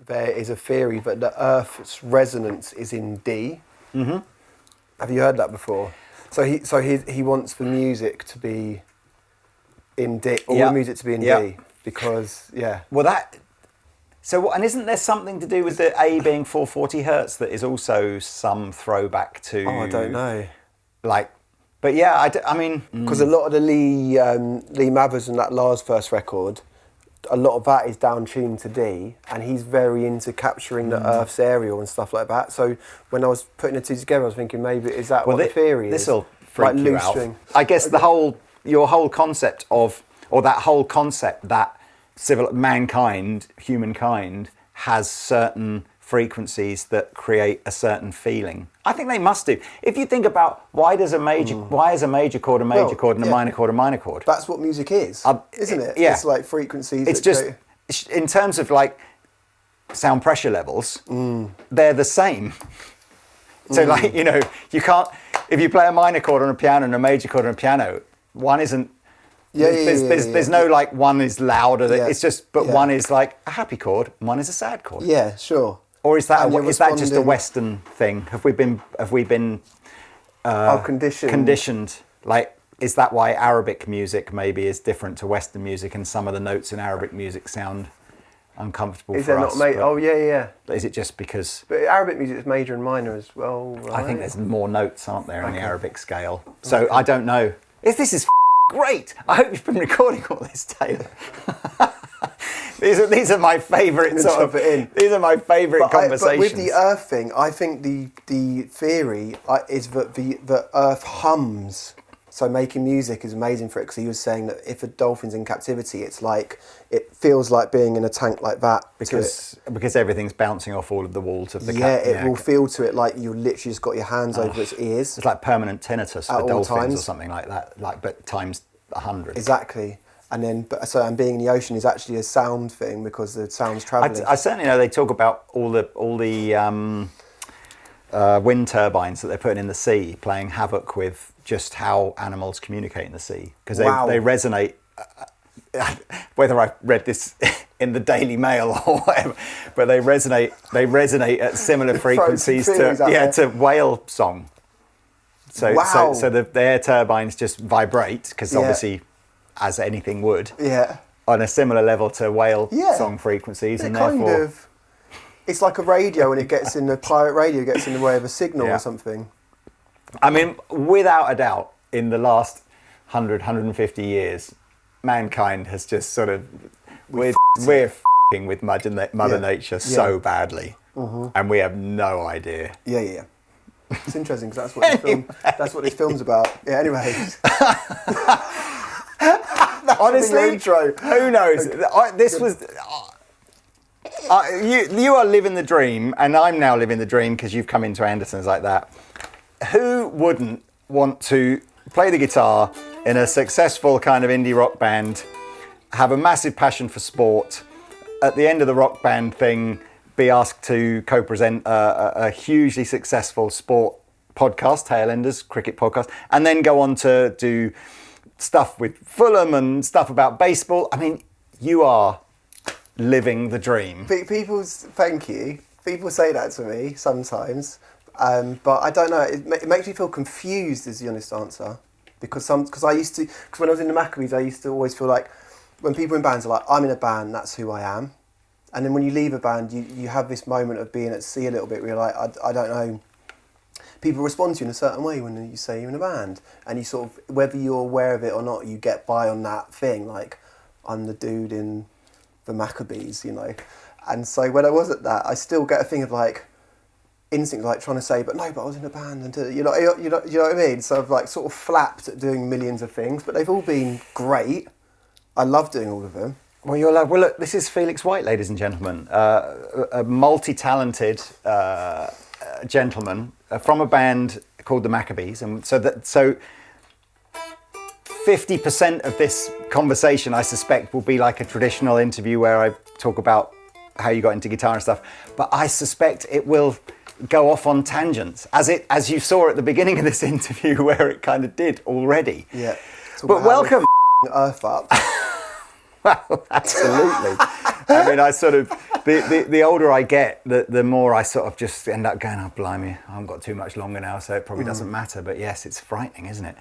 there is a theory that the Earth's resonance is in D. Mm-hmm. Have you heard that before? So he wants the music to be in D, all the music to be in D, because Well, and isn't there something to do with the A being 440 hertz that is also some throwback to? Oh, I don't know. But yeah, I mean, because a lot of the Lee Mathers and that Lars first record, a lot of that is down tuned to D, and he's very into capturing the Earth's aerial and stuff like that. So when I was putting the two together, I was thinking maybe is that what the theory is? This will freak you out. String. I guess your whole concept that humankind has certain frequencies that create a certain feeling. I think they must do. If you think about why is a major chord a major chord and a minor chord a minor chord? That's what music is, isn't it? Yeah. It's like frequencies. It's just in terms of like sound pressure levels, they're the same. So like, you know, you can't, if you play a minor chord on a piano and a major chord on a piano, one isn't there's no like one is louder. It's just one is like a happy chord, and one is a sad chord. Yeah, sure. Or is that just a Western thing? Have we been conditioned? Like, is that why Arabic music maybe is different to Western music, and some of the notes in Arabic music sound uncomfortable is for there us? Not oh yeah. Is it just because? But Arabic music is major and minor as well, right? I think there's more notes, aren't there, in the Arabic scale? So I don't know. This is great. I hope you've been recording all this, Taylor. These are my favourite These are my favourite conversations. But with the Earth thing, I think the theory is that the Earth hums. So making music is amazing for it, because he was saying that if a dolphin's in captivity, it's like it feels like being in a tank like that because everything's bouncing off all of the walls of the it will feel to it like you literally just got your hands over its ears. It's like permanent tinnitus for dolphins or something like that, but times 100. Exactly. And then, and being in the ocean is actually a sound thing, because the sound's travelling. I certainly know they talk about all the wind turbines that they're putting in the sea, playing havoc with just how animals communicate in the sea, because they resonate. Whether I read this in the Daily Mail or whatever, but they resonate at similar frequencies to whale song. So the air turbines just vibrate, because obviously, as anything would, on a similar level to whale song frequencies, and therefore it's like a radio, and it gets in the pirate radio gets in the way of a signal or something. I mean, without a doubt, in the last 150 years, mankind has just sort of we're f***ing with Mother Nature so badly, and we have no idea. Yeah. It's interesting, because that's what this film's about. Yeah. Anyway. Honestly, intro. Who knows? This was. You are living the dream, and I'm now living the dream because you've come into Andertons like that. Who wouldn't want to play the guitar in a successful kind of indie rock band, have a massive passion for sport, at the end of the rock band thing, be asked to co-present a hugely successful sport podcast, Tailenders, cricket podcast, and then go on to do stuff with Fulham and stuff about baseball? I mean, you are living the dream. Thank you. People say that to me sometimes, but I don't know. It makes me feel confused, is the honest answer. Because when I was in the Maccabees, I used to always feel like when people in bands are like, I'm in a band, that's who I am. And then when you leave a band, you have this moment of being at sea a little bit, where you're like, I don't know. People respond to you in a certain way when you say you're in a band, and you sort of, whether you're aware of it or not, you get by on that thing. Like, I'm the dude in the Maccabees, you know. And so when I was at that, I still get a thing of like instinct, like trying to say, but I was in a band, and you know what I mean. So I've like sort of flapped at doing millions of things, but they've all been great. I love doing all of them. Well, look, this is Felix White, ladies and gentlemen, a multi-talented gentleman from a band called the Maccabees, and so 50% of this conversation, I suspect, will be like a traditional interview where I talk about how you got into guitar and stuff. But I suspect it will go off on tangents, as you saw at the beginning of this interview, where it kind of did already. Yeah. But welcome. Earth up. Well, absolutely. I mean, I sort of the older I get, the more I sort of just end up going, oh, blimey, I haven't got too much longer now, so it probably doesn't matter. But yes, it's frightening, isn't it?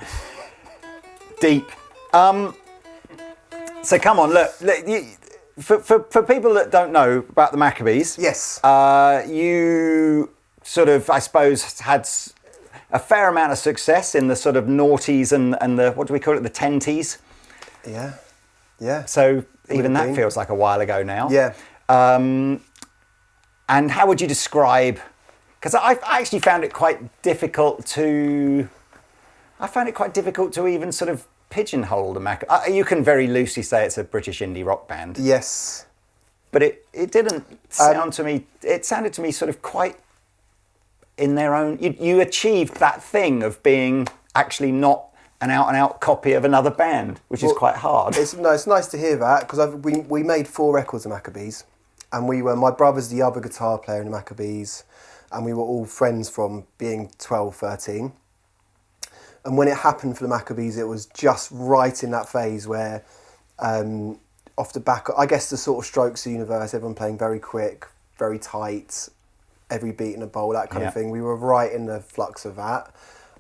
Deep. So come on, look for people that don't know about the Maccabees. Yes. You sort of, I suppose, had a fair amount of success in the sort of noughties and the, what do we call it, the tenties? Yeah. Yeah. So even that feels like a while ago now. Yeah. And how would you describe, because I actually found it quite difficult to even sort of pigeonhole the Maccabees. You can very loosely say it's a British indie rock band. Yes. But it didn't sound to me, it sounded to me sort of quite in their own, you achieved that thing of being actually not an out-and-out copy of another band, which is quite hard. It's nice to hear that, because we made 4 records of Maccabees, and my brother's the other guitar player in the Maccabees, and we were all friends from being 12, 13. And when it happened for the Maccabees, it was just right in that phase where, off the back, I guess the sort of Strokes universe, everyone playing very quick, very tight, every beat in a bowl, that kind of thing. We were right in the flux of that.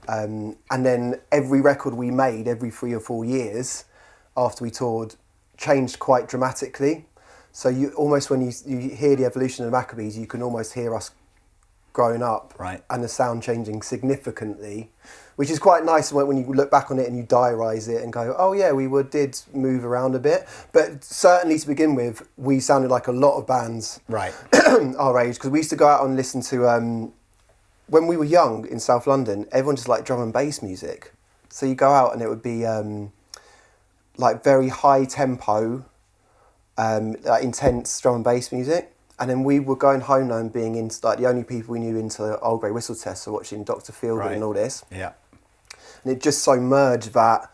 And then every record we made, every 3 or 4 years after we toured, changed quite dramatically. So you almost, when you hear the evolution of the Maccabees, you can almost hear us growing up, right, and the sound changing significantly, which is quite nice when you look back on it and you diarise it and go, oh yeah, we did move around a bit. But certainly to begin with, we sounded like a lot of bands right our age, because we used to go out and listen to, when we were young in South London, everyone just liked drum and bass music. So you go out and it would be like very high tempo, like intense drum and bass music. And then we were going home now and being into, like, the only people we knew into Old Grey Whistle Test, so watching Dr. Feelgood and all this. Yeah. And it just so merged that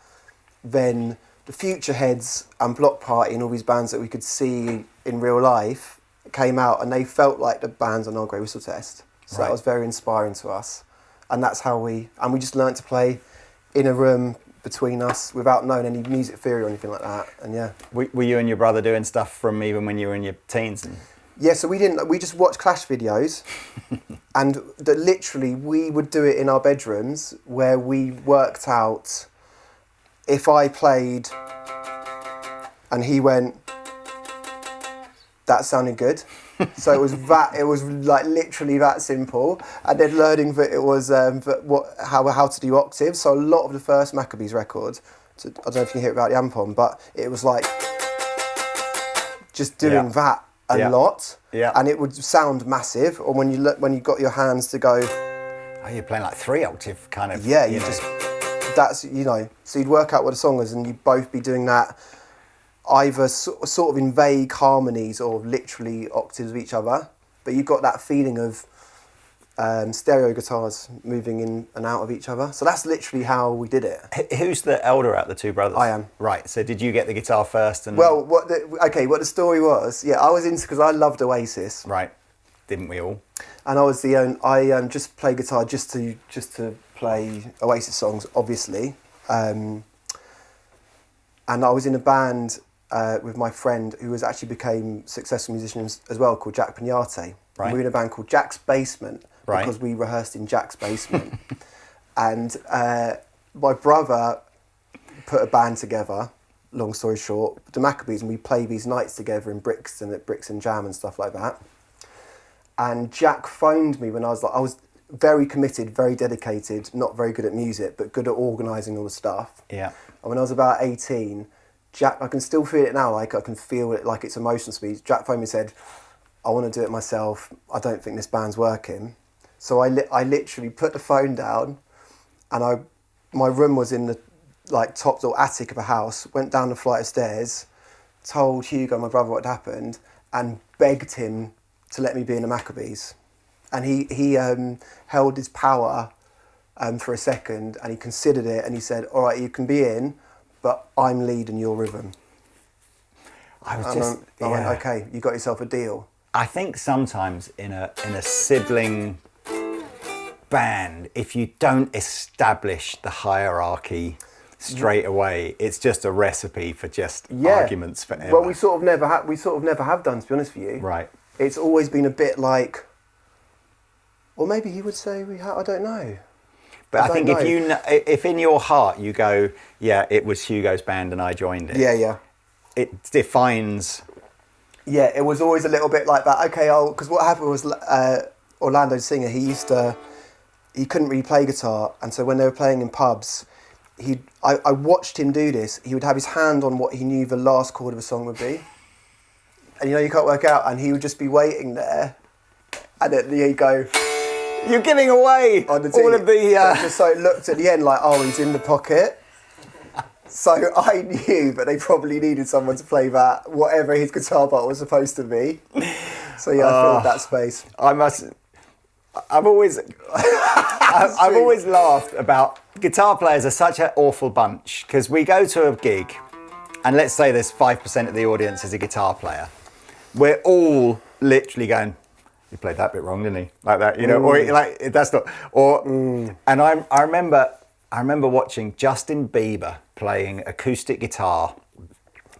then the Future Heads and Block Party and all these bands that we could see in real life came out, and they felt like the bands on Old Grey Whistle Test. So that was very inspiring to us. And that's how we just learnt to play in a room between us without knowing any music theory or anything like that. And yeah. Were you and your brother doing stuff from even when you were in your teens? Yeah, so we just watched Clash videos, and that literally we would do it in our bedrooms, where we worked out if I played and he went, that sounded good. So it was like literally that simple. And then learning that it was how to do octaves. So a lot of the first Maccabees record, I don't know if you can hear it about the amp on, but it was like just doing that a lot, and it would sound massive. Or when you got your hands to go, oh, you're playing like 3 octave kind of. Yeah, that's So you'd work out what a song was, and you'd both be doing that either sort of in vague harmonies or literally octaves of each other. But you've got that feeling of stereo guitars moving in and out of each other. So that's literally how we did it. Who's the elder out of the 2 brothers? I am. Right, so did you get the guitar first? And Well, what the story was, I was into, because I loved Oasis. Right, didn't we all? And I was I just play guitar just to play Oasis songs, obviously. And I was in a band with my friend who actually became successful musicians as well, called Jack Pignate. Right. We were in a band called Jack's Basement, right, because we rehearsed in Jack's basement. And my brother put a band together, long story short, the Maccabees, and we played these nights together in Brixton at Brixton Jam and stuff like that. And Jack phoned me when I was very committed, very dedicated, not very good at music, but good at organising all the stuff. Yeah. And when I was about 18, Jack, I can still feel it now, like I can feel it like it's emotional speed. Jack phoned me and said, I want to do it myself. I don't think this band's working. So I literally put the phone down, and my room was in the top or attic of a house, went down the flight of stairs, told Hugo, my brother, what had happened, and begged him to let me be in the Maccabees. And he held his power for a second, and he considered it, and he said, all right, you can be in, but I'm lead and you're rhythm. I went, okay, you got yourself a deal. I think sometimes in a sibling band, if you don't establish the hierarchy straight away, it's just a recipe for just arguments forever. Well, we sort of never have done, to be honest with you. Right. it's always been a bit like, or maybe he would say I don't know. But I think if in your heart you go, yeah, it was Hugo's band and I joined it. Yeah. It defines. Yeah, it was always a little bit like that. Okay, because what happened was Orlando's singer, he couldn't really play guitar, and so when they were playing in pubs, I watched him do this. He would have his hand on what he knew the last chord of a song would be, and you can't work out, and he would just be waiting there, and then he'd go, "You're giving away all of the." Just so it looked at the end like, oh, he's in the pocket. So I knew that they probably needed someone to play that, whatever his guitar part was supposed to be. So yeah, I filled that space. I've always laughed about guitar players are such an awful bunch, because we go to a gig and let's say there's 5% of the audience is a guitar player. We're all literally going, he played that bit wrong, didn't he? Like that, or like that's not, and I remember watching Justin Bieber playing acoustic guitar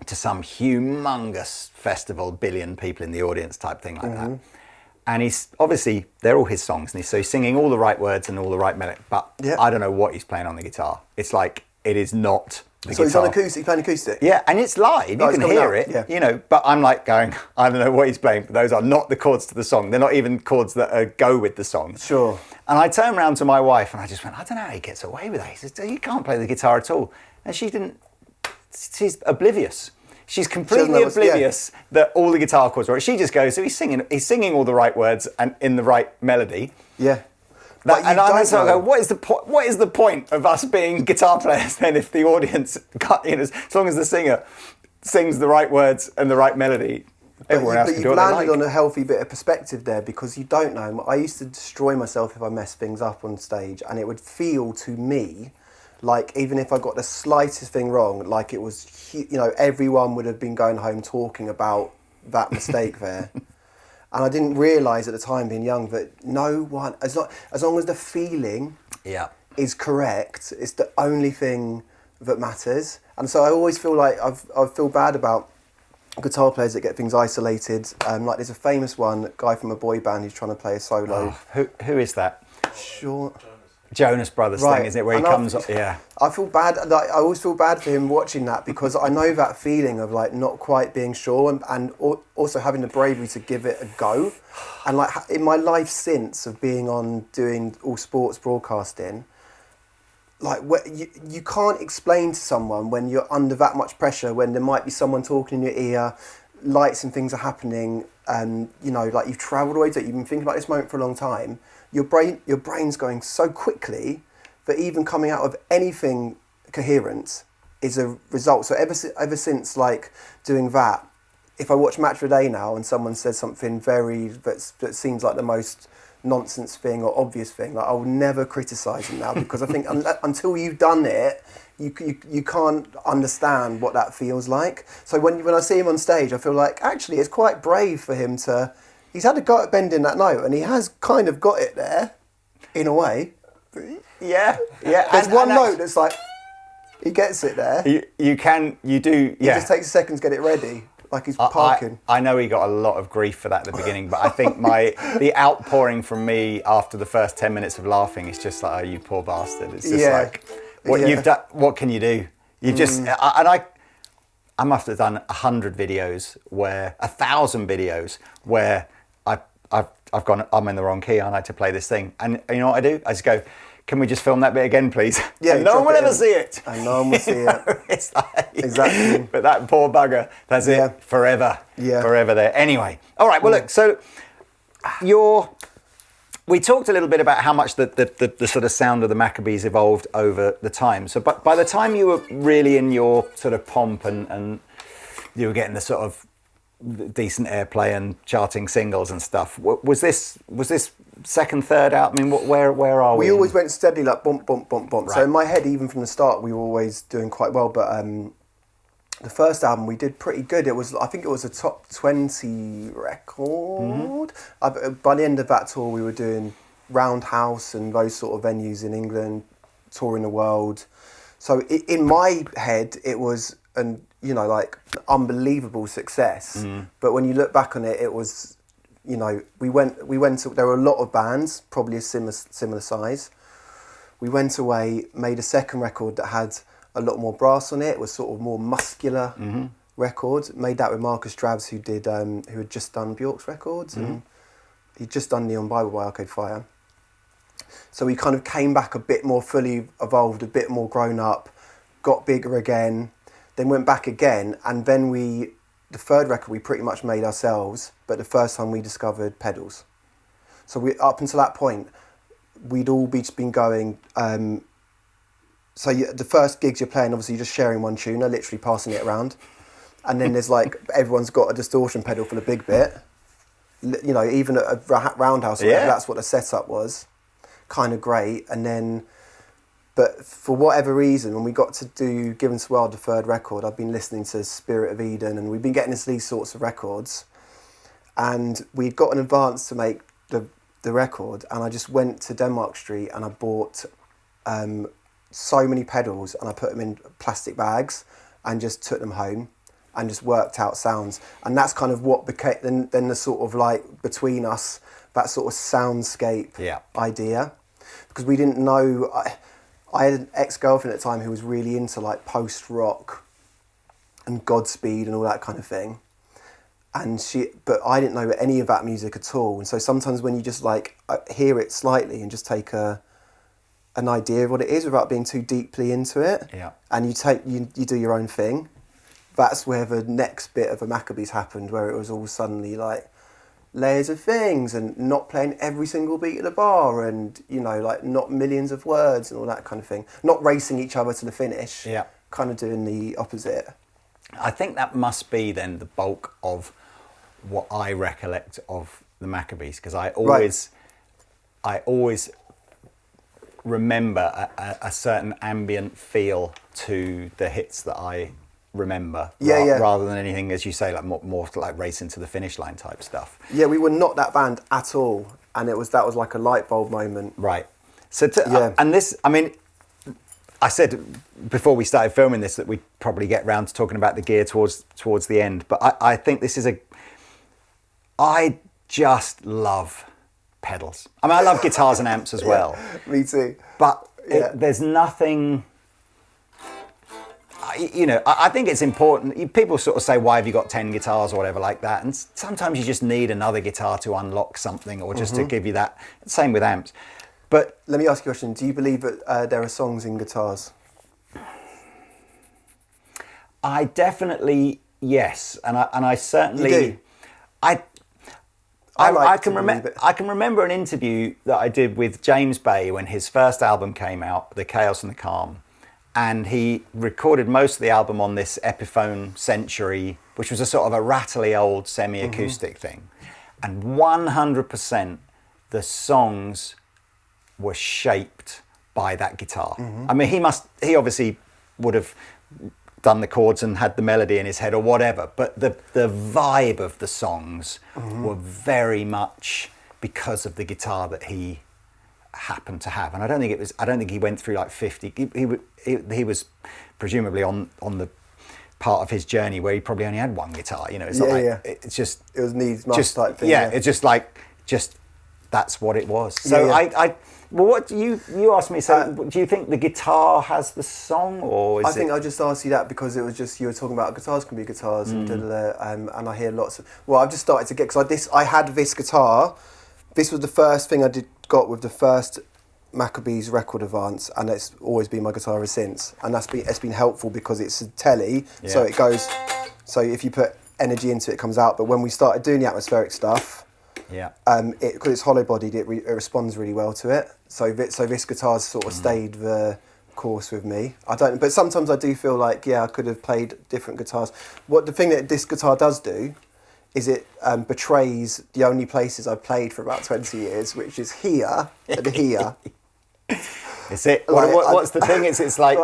to some humongous festival, billion people in the audience type thing like that. And he's obviously, they're all his songs, and he's singing all the right words and all the right melody, but I don't know what he's playing on the guitar. It's like, it is not the guitar. He's on acoustic, he's playing acoustic? Yeah, and it's live, you can hear it, but I'm like going, I don't know what he's playing, but those are not the chords to the song. They're not even chords that go with the song. Sure. And I turned around to my wife and I just went, I don't know how he gets away with that. He says, you can't play the guitar at all. And she's oblivious. She's completely oblivious that all the guitar chords are. She just goes, so he's singing all the right words and in the right melody. Yeah. And I go, what is the point of us being guitar players then if the audience, as long as the singer sings the right words and the right melody, everyone else can do what they like. But you've landed on a healthy bit of perspective there, because you don't know. I used to destroy myself if I messed things up on stage, and it would feel to me like even if I got the slightest thing wrong, like it was, everyone would have been going home talking about that mistake there. And I didn't realise at the time, being young, that no one, as long as the feeling is correct, it's the only thing that matters. And so I always feel like I feel bad about guitar players that get things isolated. Like there's a famous one, a guy from a boy band who's trying to play a solo. Who is that? Sure. Jonas Brothers thing, isn't it? Where he comes up, I feel bad. Like, I always feel bad for him watching that, because I know that feeling of like not quite being sure, and also having the bravery to give it a go. And like in my life since of being on doing all sports broadcasting, like you can't explain to someone when you're under that much pressure, when there might be someone talking in your ear, lights and things are happening, and like you've travelled away, you've been thinking about this moment for a long time. Your brain's going so quickly that even coming out of anything coherent is a result. So ever since like doing that, if I watch Match of the Day now and someone says something that seems like the most nonsense thing or obvious thing, like I will never criticise them now, because I think until you've done it, you can't understand what that feels like. So when I see him on stage, I feel like actually it's quite brave for him to. He's had a go at bending that note, and he has kind of got it there, in a way. Yeah. There's one note that's like, he gets it there. You do. He just takes a second to get it ready, like he's parking. I know he got a lot of grief for that at the beginning, but I think the outpouring from me after the first 10 minutes of laughing is just like, oh, you poor bastard. It's just like, what you've done. What can you do? You've just I must have done 1,000 videos where I've gone, I'm in the wrong key, aren't I, to play this thing? And you know what I do? I just go, can we just film that bit again, please? Yeah. And no one will ever see it. And no one will see it. It's like, exactly. But that poor bugger, that's it, forever. Yeah. Forever there. Anyway, all right, well, look, so we talked a little bit about how much the sort of sound of the Maccabees evolved over the time. So by the time you were really in your sort of pomp and you were getting the sort of decent airplay and charting singles and stuff, was this second, third out? I mean, where are we? We always went steadily, like bump, bump, bump, bump. Right. So in my head, even from the start, we were always doing quite well. But the first album we did pretty good. I think it was a top 20 record. By the end of that tour, we were doing Roundhouse and those sort of venues in England, touring the world. So in my head, it was like unbelievable success. But when you look back on it, it was we went to, there were a lot of bands, probably a similar size. We went away, made a second record that had a lot more brass on it. It was sort of more muscular record. Made that with Marcus Drabs, who had just done Bjork's records, and he'd just done Neon Bible by Arcade Fire. So we kind of came back a bit more fully evolved, a bit more grown up, got bigger again, then went back again, and then the third record we pretty much made ourselves, but the first time we discovered pedals. So up until that point, we'd all been going, so the first gigs you're playing, obviously you're just sharing one tuner, literally passing it around. And then there's like, everyone's got a distortion pedal for the big bit. Even at a roundhouse, that's what the setup was. Kind of great. And then, but for whatever reason, when we got to do Given to World, the third record, I've been listening to Spirit of Eden, and we've been getting into these sorts of records. And we'd got an advance to make the record, and I just went to Denmark Street and I bought so many pedals, and I put them in plastic bags and just took them home and just worked out sounds. And that's kind of what became then the sort of like between us, that sort of soundscape idea. Because we didn't know, I had an ex-girlfriend at the time who was really into like post-rock and Godspeed and all that kind of thing. But I didn't know any of that music at all. And so sometimes when you just like hear it slightly and just take an idea of what it is without being too deeply into it, and you do your own thing, that's where the next bit of a Maccabees happened, where it was all suddenly like layers of things and not playing every single beat of the bar, and like not millions of words and all that kind of thing, not racing each other to the finish, kind of doing the opposite. I think that must be then the bulk of what I recollect of the Maccabees, because I always remember a certain ambient feel to the hits that I remember, rather than anything, as you say, like more like racing to the finish line type stuff. Yeah, we were not that band at all, and that was like a light bulb moment. Right. So and this, I mean, I said before we started filming this that we'd probably get round to talking about the gear towards the end, but I think this is I just love pedals. I mean, I love guitars and amps as well. Me too. But there's nothing, I think it's important. People sort of say, why have you got 10 guitars or whatever like that? And sometimes you just need another guitar to unlock something, or just to give you that. Same with amps. But let me ask you a question. Do you believe that there are songs in guitars? I definitely, yes. And I certainly... You do? I can remember an interview that I did with James Bay when his first album came out, The Chaos and the Calm. And he recorded most of the album on this Epiphone Century, which was a sort of a rattly old semi-acoustic thing. And 100% the songs were shaped by that guitar. I mean, he obviously would have done the chords and had the melody in his head or whatever, but the vibe of the songs were very much because of the guitar that he happened to have. And I don't think he went through like 50. He was presumably on the part of his journey where he probably only had one guitar. It's not like it's just, it was needs must type thing. It's just like that's what it was. So well, what do you asked me? So, do you think the guitar has the song, or I think I just asked you that because it was just you were talking about guitars can be guitars and I hear lots of. Well, I've just started to get because I had this guitar. This was the first thing I got with the first Maccabees record advance, and it's always been my guitar ever since. And it's been helpful because it's a telly, so it goes. So if you put energy into it, it comes out. But when we started doing the atmospheric stuff. Because it's hollow bodied, it responds really well to it. So this guitar's sort of stayed the course with me. But sometimes I do feel like I could have played different guitars. The thing that this guitar does do is it betrays the only places I've played for about 20 years, which is here and here. Is it? What's the thing? It's like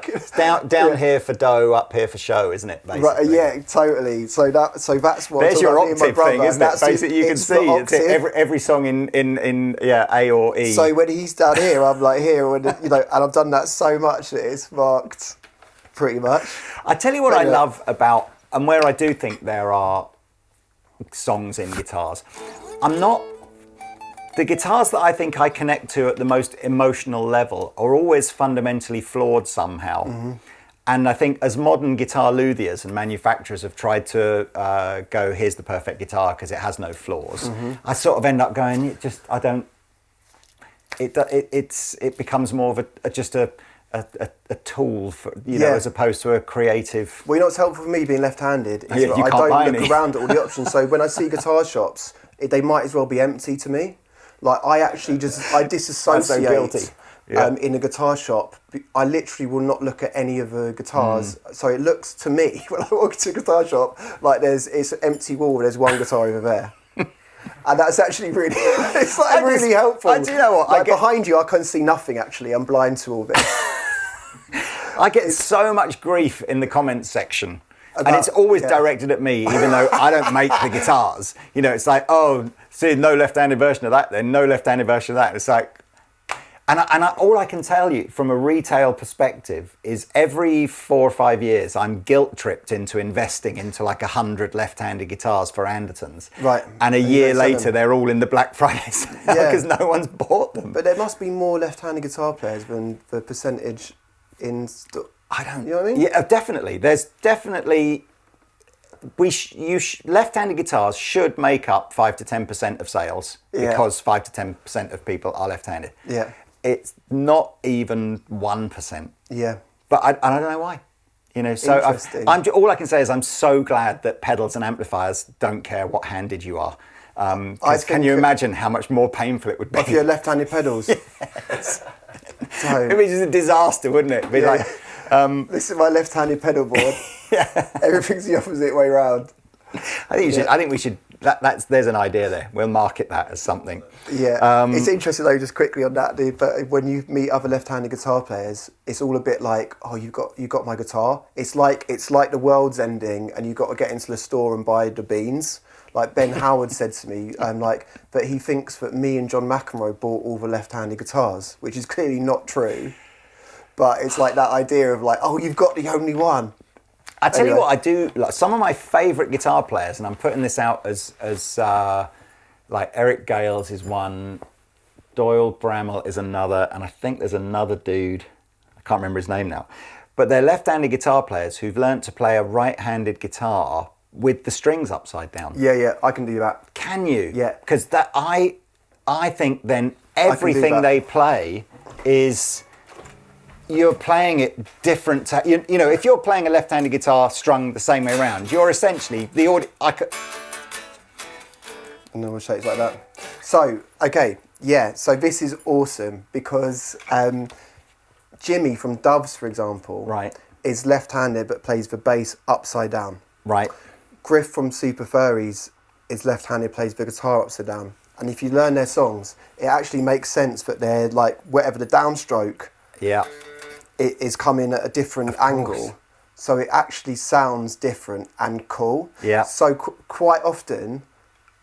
it's down here for dough, up here for show, isn't it? Basically. Right. Yeah. Totally. So that's what. There's your octave thing, isn't it? Basically, you can see it's every song in A or E. So when he's down here, I'm like here, and and I've done that so much that it's marked, pretty much. I tell you what I love about, and where I do think there are songs in guitars. The guitars that I think I connect to at the most emotional level are always fundamentally flawed somehow. Mm-hmm. And I think as modern guitar luthiers and manufacturers have tried to go, here's the perfect guitar because it has no flaws, mm-hmm. I sort of end up going, it becomes more of just a tool for, you know, as opposed to a creative. Well, you know what's helpful for me being left-handed is that I don't look around at all the options. So when I see guitar shops, they might as well be empty to me. Like I actually I disassociate in a guitar shop. I literally will not look at any of the guitars. So it looks to me when I walk into a guitar shop like it's an empty wall. There's one guitar over there. And that's actually really, it's like really helpful. Do you know what? Like behind you, I can see nothing actually. I'm blind to all this. I get so much grief in the comments section. And it's always directed at me, even though I don't make the guitars. You know, it's like, oh, see, no left-handed version of that then, no left-handed version of that. It's like, all I can tell you from a retail perspective is every 4 or 5 years, I'm guilt-tripped into investing into like 100 left-handed guitars for Andertons. Right. And a year later, they're all in the Black Friday sale because no one's bought them. But there must be more left-handed guitar players than the percentage in... I don't... You know what I mean? Yeah, definitely. There's definitely... left-handed guitars should make up 5 to 10% of sales because 5 to 10% of people are left-handed. Yeah. It's not even 1%. Yeah. But I don't know why. You know, so all I can say is I'm so glad that pedals and amplifiers don't care what handed you are. Can you imagine how much more painful it would be? If you're left-handed pedals. Yes. It'd be just a disaster, wouldn't it? It'd be like... This is my left-handed pedal board. Everything's the opposite way round. I think we should. There's an idea there. We'll market that as something. Yeah, it's interesting though. Just quickly on that, but when you meet other left-handed guitar players, it's all a bit like, oh, you got my guitar. It's like the world's ending, and you got to get into the store and buy the beans. Like Ben Howard said to me, but he thinks that me and John McEnroe bought all the left-handed guitars, which is clearly not true. But it's like that idea of like, oh, you've got the only one. I tell you what, I do. Like some of my favourite guitar players, and I'm putting this out as like Eric Gales is one, Doyle Bramall is another, and I think there's another dude. I can't remember his name now, but they're left-handed guitar players who've learnt to play a right-handed guitar with the strings upside down. Yeah, I can do that. Can you? Yeah. Because I think then everything they play is. You're playing it different. You know, if you're playing a left-handed guitar strung the same way around, you're essentially the audio. And then we'll shapes like that. So, okay, yeah. So this is awesome because Jimmy from Doves, for example, is left-handed but plays the bass upside down. Right. Griff from Super Furries is left-handed, plays the guitar upside down. And if you learn their songs, it actually makes sense that they're like whatever the downstroke. Yeah. It is coming at a different angle, so it actually sounds different and cool. Yeah. So quite often,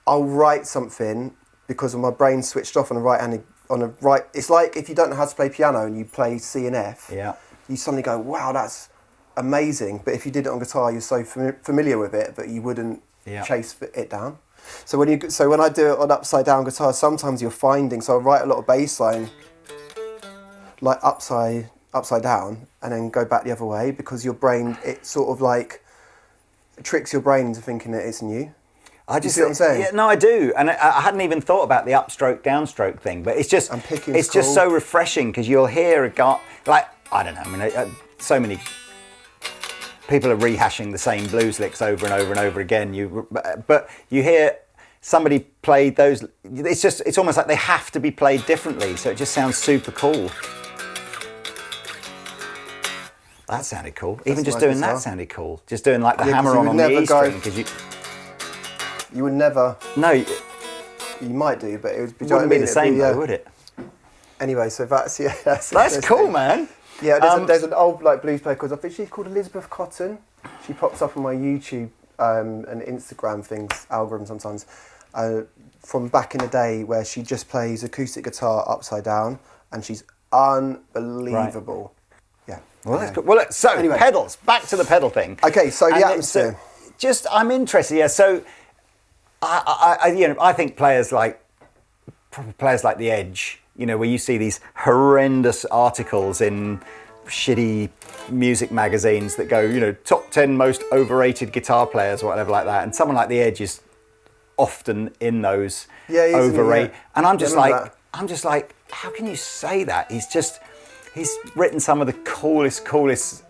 I'll write something because of my brain switched off on a right. It's like if you don't know how to play piano and you play C and F. Yeah. You suddenly go, wow, that's amazing. But if you did it on guitar, you're so familiar with it that you wouldn't chase it down. So when I do it on upside down guitar, sometimes you're finding. So I write a lot of bass line, like upside down, and then go back the other way because your brain, it sort of like tricks your brain into thinking that it's new. You see what I'm saying? Yeah, no, I do, and I hadn't even thought about the upstroke downstroke thing, but it's just just so refreshing because you'll hear a guy like I don't know. I mean, so many people are rehashing the same blues licks over and over and over again. But you hear somebody play those. It's almost like they have to be played differently, so it just sounds super cool. That sounded cool. Even just doing that sounded cool. Just doing like the hammer on the E string because you would never. No, you might do, but it wouldn't be the same though, would it? Anyway, so that's that's cool, man. Yeah, there's an old like blues player called, I think she's called Elizabeth Cotton. She pops up on my YouTube and Instagram algorithm sometimes. From back in the day where she just plays acoustic guitar upside down and she's unbelievable. Right. Yeah. Well, that's cool. Well, so anyway, pedals. Back to the pedal thing. Okay, so the atmosphere. I'm interested. Yeah. So I think players like The Edge, where you see these horrendous articles in shitty music magazines that go, top 10 most overrated guitar players or whatever like that, and someone like The Edge is often in those overrated. Yeah. And I'm just like, how can you say that? He's written some of the coolest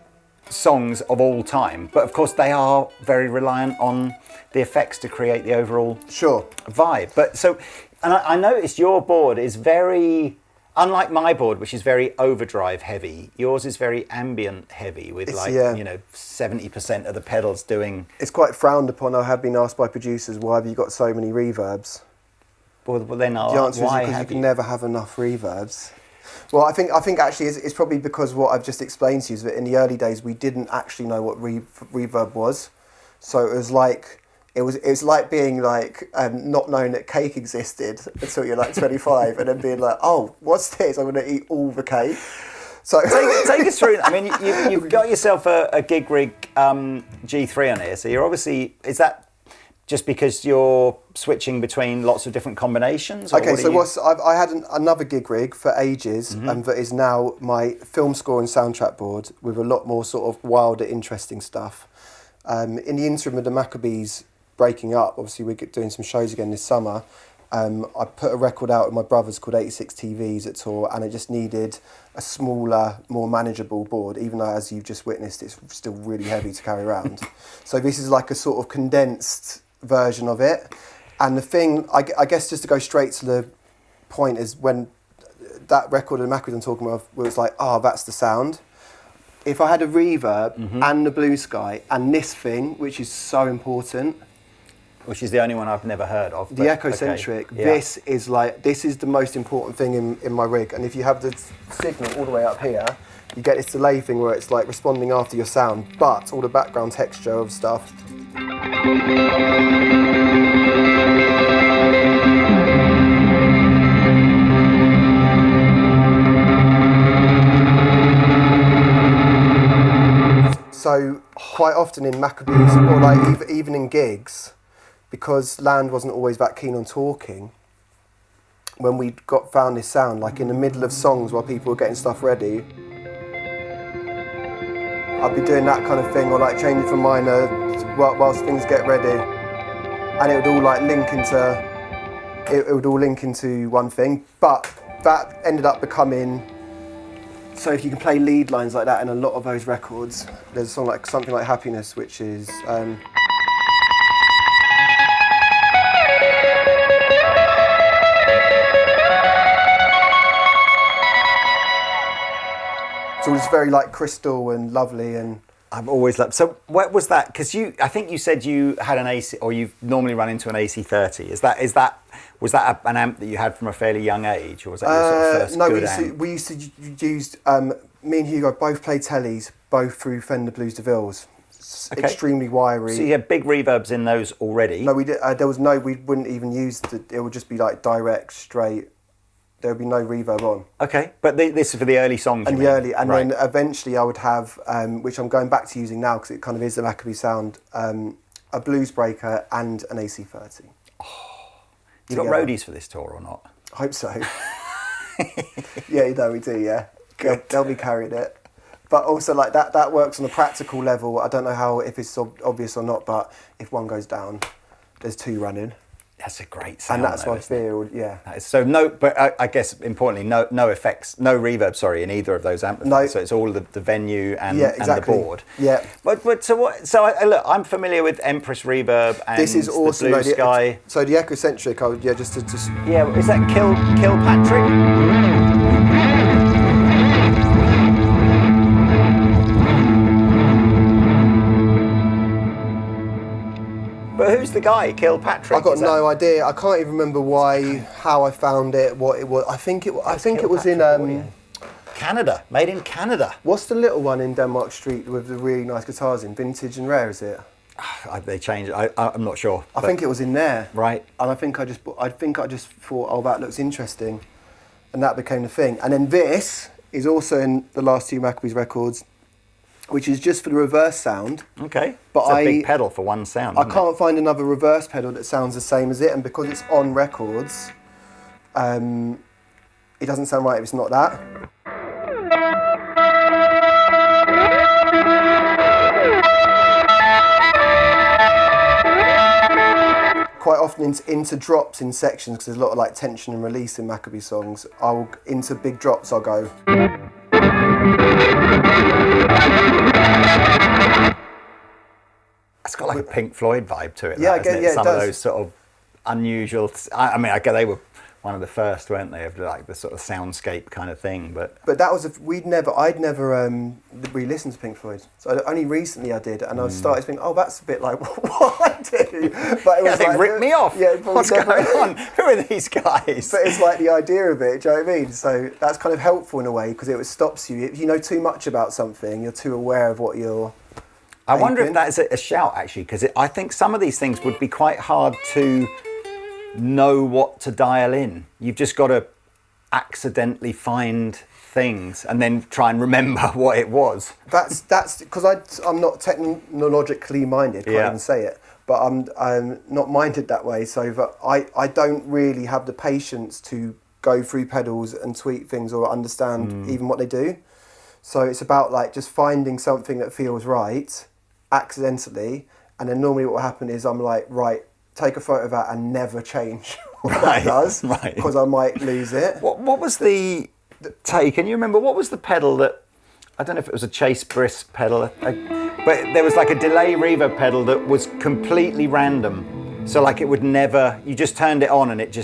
songs of all time, but of course they are very reliant on the effects to create the overall vibe. But so, and I noticed your board is very, unlike my board, which is very overdrive heavy, yours is very ambient heavy with 70% of the pedals doing. It's quite frowned upon. I have been asked by producers, why have you got so many reverbs? Well then the answer is because you can never have enough reverbs. Well, I think actually it's probably because what I've just explained to you is that in the early days we didn't actually know what reverb was, so it was like being like not knowing that cake existed until you're like 25, and then being like, oh, what's this? I'm going to eat all the cake. So take us through. I mean, you've got yourself a gig rig G3 on here, so you're obviously, is that just because you're switching between lots of different combinations? Okay, I had another gig rig for ages, and that is now my film score and soundtrack board with a lot more sort of wilder, interesting stuff. In the interim of the Maccabees breaking up, obviously we're doing some shows again this summer. I put a record out with my brothers called 86 TVs at tour, and it just needed a smaller, more manageable board, even though, as you've just witnessed, it's still really heavy to carry around. So this is like a sort of condensed version of it. And the thing, I guess just to go straight to the point, is when that record of the Maccabees I'm talking about, where it's like, oh, that's the sound. If I had a reverb and the blue sky and this thing, which is so important, which is the only one I've never heard of. The Echocentric. Okay. This is the most important thing in my rig. And if you have the signal all the way up here, you get this delay thing where it's like responding after your sound, but all the background texture of stuff. So quite often in Maccabees, or like even in gigs, because Land wasn't always that keen on talking, when we found this sound, like in the middle of songs while people were getting stuff ready, I'd be doing that kind of thing, or like changing from minor whilst things get ready, and it would all like link into one thing. But that ended up becoming, so if you can play lead lines like that in a lot of those records, there's a song like something like Happiness, which is it's all just very like crystal and lovely. And I've always loved. So what was that? Because I think you said you had an AC, or you normally run into an AC30. Was that an amp that you had from a fairly young age, or was that your sort of first good amp? We used to use. Me and Hugo both played tellies, both through Fender Blues DeVille's. Okay. Extremely wiry. So you had big reverbs in those already? No, we did. We wouldn't even use it would just be like direct, straight. There would be no reverb on. Okay, but this is for the early songs. And then eventually I would have, which I'm going back to using now because it kind of is the Maccabee sound, a blues breaker and an AC30. Oh, you got roadies for this tour or not? I hope so. Yeah, we do. Yeah, they'll be carrying it. But also like that works on a practical level. I don't know if it's obvious or not, but if one goes down, there's two running. That's a great sound. And that's my field, yeah. So I guess importantly, no effects, no reverb, in either of those amplifiers. No. So it's all the venue and the board. Yeah. But so what? So look, I'm familiar with Empress Reverb and this is awesome, the Blue Sky. So the Echocentric, just. Yeah, is that Kilpatrick? But who's the guy, Kilpatrick? I got no idea. I can't even remember how I found it, what it was. I think it was in Canada, made in Canada. What's the little one in Denmark Street with the really nice guitars in? Vintage and Rare, is it? They changed it. I'm not sure. I think it was in there. Right. And I think I just thought, oh, that looks interesting, and that became the thing. And then this is also in the last two Maccabees records. which is just for the reverse sound. Okay. But it's a big pedal for one sound. I can't find another reverse pedal that sounds the same as it, and because it's on records, it doesn't sound right if it's not that. Quite often into drops in sections, because there's a lot of like tension and release in Maccabee songs. Into big drops I'll go. It's got like a Pink Floyd vibe to it. Yeah, that, it Some does. of those sort of unusual. I mean, I guess they were one of the first, weren't they, of like the sort of soundscape kind of thing. But that was I'd never re-listened to Pink Floyd. So only recently I did, and I started thinking, oh, that's a bit like what I do. But it was they ripped me off. Yeah, what's going on? Who are these guys? But it's like the idea of it. Do you know what I mean? So that's kind of helpful in a way, because it stops you. If you know too much about something, you're too aware of what you're. I wonder if that is a shout, actually, because I think some of these things would be quite hard to know what to dial in. You've just got to accidentally find things and then try and remember what it was. That's because I'm not technologically minded, can't even say it, but I'm not minded that way, so that I don't really have the patience to go through pedals and tweak things or understand even what they do. So it's about like just finding something that feels right accidentally, and then normally what will happen is I'm like, right, take a photo of that and never change what that does, because I might lose it. What was the take? Can you remember what was the pedal that, I don't know if it was a Chase Briss pedal, but there was like a delay reverb pedal that was completely random. So like it would never, you just turned it on and it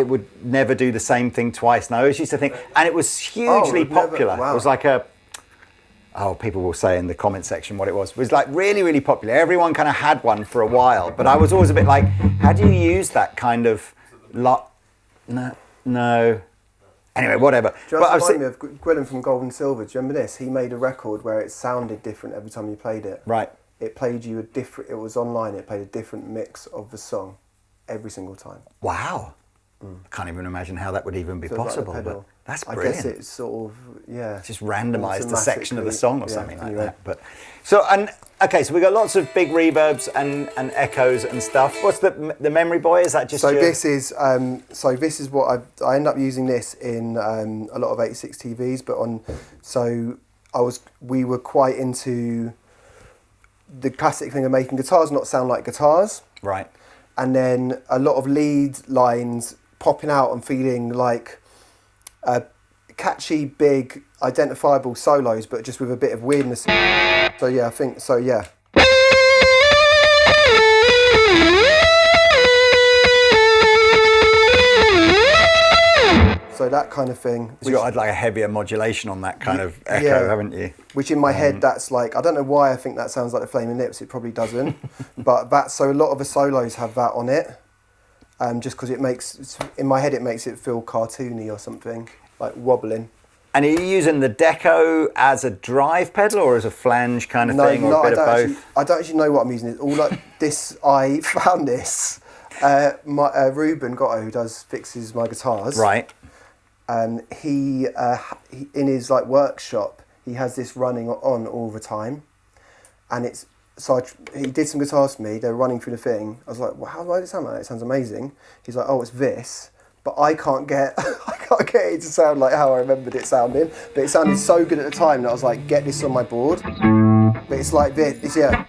would never do the same thing twice. And I always used to think, and it was hugely popular. Wow. It was like people will say in the comment section what it was. It was like really, really popular. Everyone kind of had one for a while, but I was always a bit like, how do you use that kind of no. Anyway, whatever. Do you remind me of Gwilym from Gold and Silver? Do you remember this? He made a record where it sounded different every time you played it. Right. It played you it was online, it played a different mix of the song every single time. Wow. I can't even imagine how that would even be possible. Like but that's brilliant. I guess it's sort of, just randomised a section of the song or something like that. But so so we got lots of big reverbs and echoes and stuff. What's the Memory Boy? Is that just this is what I end up using this in a lot of 86 TVs, but we were quite into the classic thing of making guitars not sound like guitars. Right. And then a lot of lead lines popping out and feeling like catchy, big, identifiable solos, but just with a bit of weirdness. So yeah, I think so. Yeah. So that kind of thing. So you've got like a heavier modulation on that kind of echo, haven't you? Which in my head, that's like, I don't know why I think that sounds like the Flaming Lips. It probably doesn't, but so a lot of the solos have that on it. Just because in my head, it makes it feel cartoony or something, like wobbling. And are you using the Deco as a drive pedal or as a flange kind of thing, or a bit of both? I don't actually know what I'm using. It's all like this. I found this. Ruben Gotto, who fixes my guitars. Right. He in his like workshop, he has this running on all the time, and it's. So he did some guitars for me. They were running through the thing. I was like, well, how does it sound like that? It sounds amazing. He's like, oh, it's this. But I can't get it to sound like how I remembered it sounding. But it sounded so good at the time that I was like, get this on my board. But it's like this, yeah.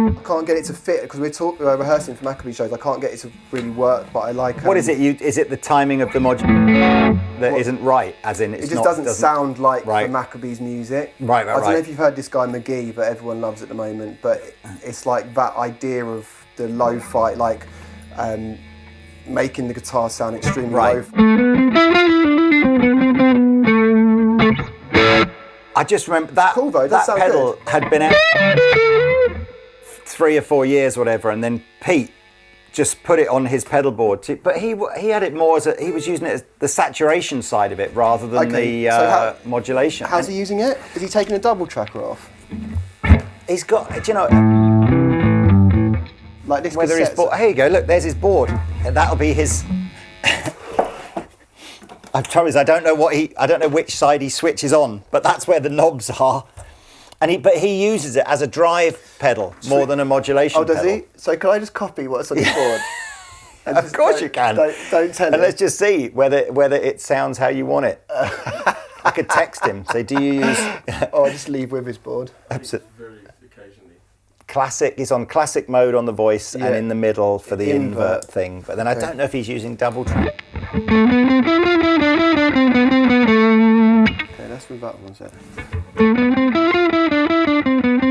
I can't get it to fit, because we're rehearsing for Maccabee shows. I can't get it to really work, but I like. What is it? Is it the timing of the module that isn't right? As in, it just doesn't sound like right. the Maccabees music. Right. I don't know if you've heard this guy McGee, but everyone loves at the moment. But it's like that idea of the lo-fi, like making the guitar sound extremely low. I just remember that. Cool though. That pedal had been out 3 or 4 years, whatever, and then Pete just put it on his pedal board. But he had it more as he was using it as the saturation side of it rather than the modulation. How's he using it? Is he taking a double tracker off? He's got, do you know, like this. Whether his board. Here you go. Look, there's his board. That'll be his. The trouble is, I don't know which side he switches on, but that's where the knobs are. But he uses it as a drive pedal more than a modulation pedal. Oh, does he? So can I just copy what's on your board? Of course you can. Don't tell him. And let's just see whether it sounds how you want it. I could text him, say, do you use... Or just leave with his board. Absolutely. Very occasionally. Classic, he's on classic mode on the voice and in the middle for the invert thing. But then I don't know if he's using double track. Okay, let's move that one second.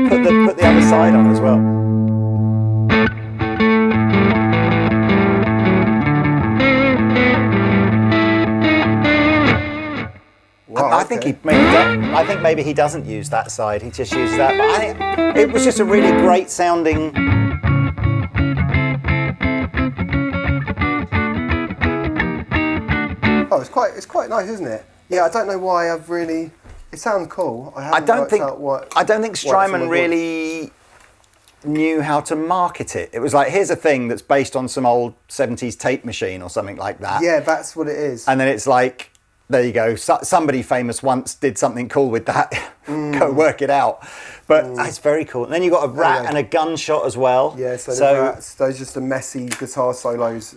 Put the other side on as well. Wow, I think maybe he doesn't use that side. He just uses that. But I think it was just a really great sounding. Oh, it's quite nice, isn't it? Yeah, I don't know why I've really. It sounds cool. I don't think Strymon really knew how to market it. It was like, here's a thing that's based on some old 70s tape machine or something like that. Yeah, that's what it is. And then it's like, there you go. Somebody famous once did something cool with that. Go work it out. But it's very cool. And then you've got a rat and a gunshot as well. Yeah, so the rats, those are just the messy guitar solos.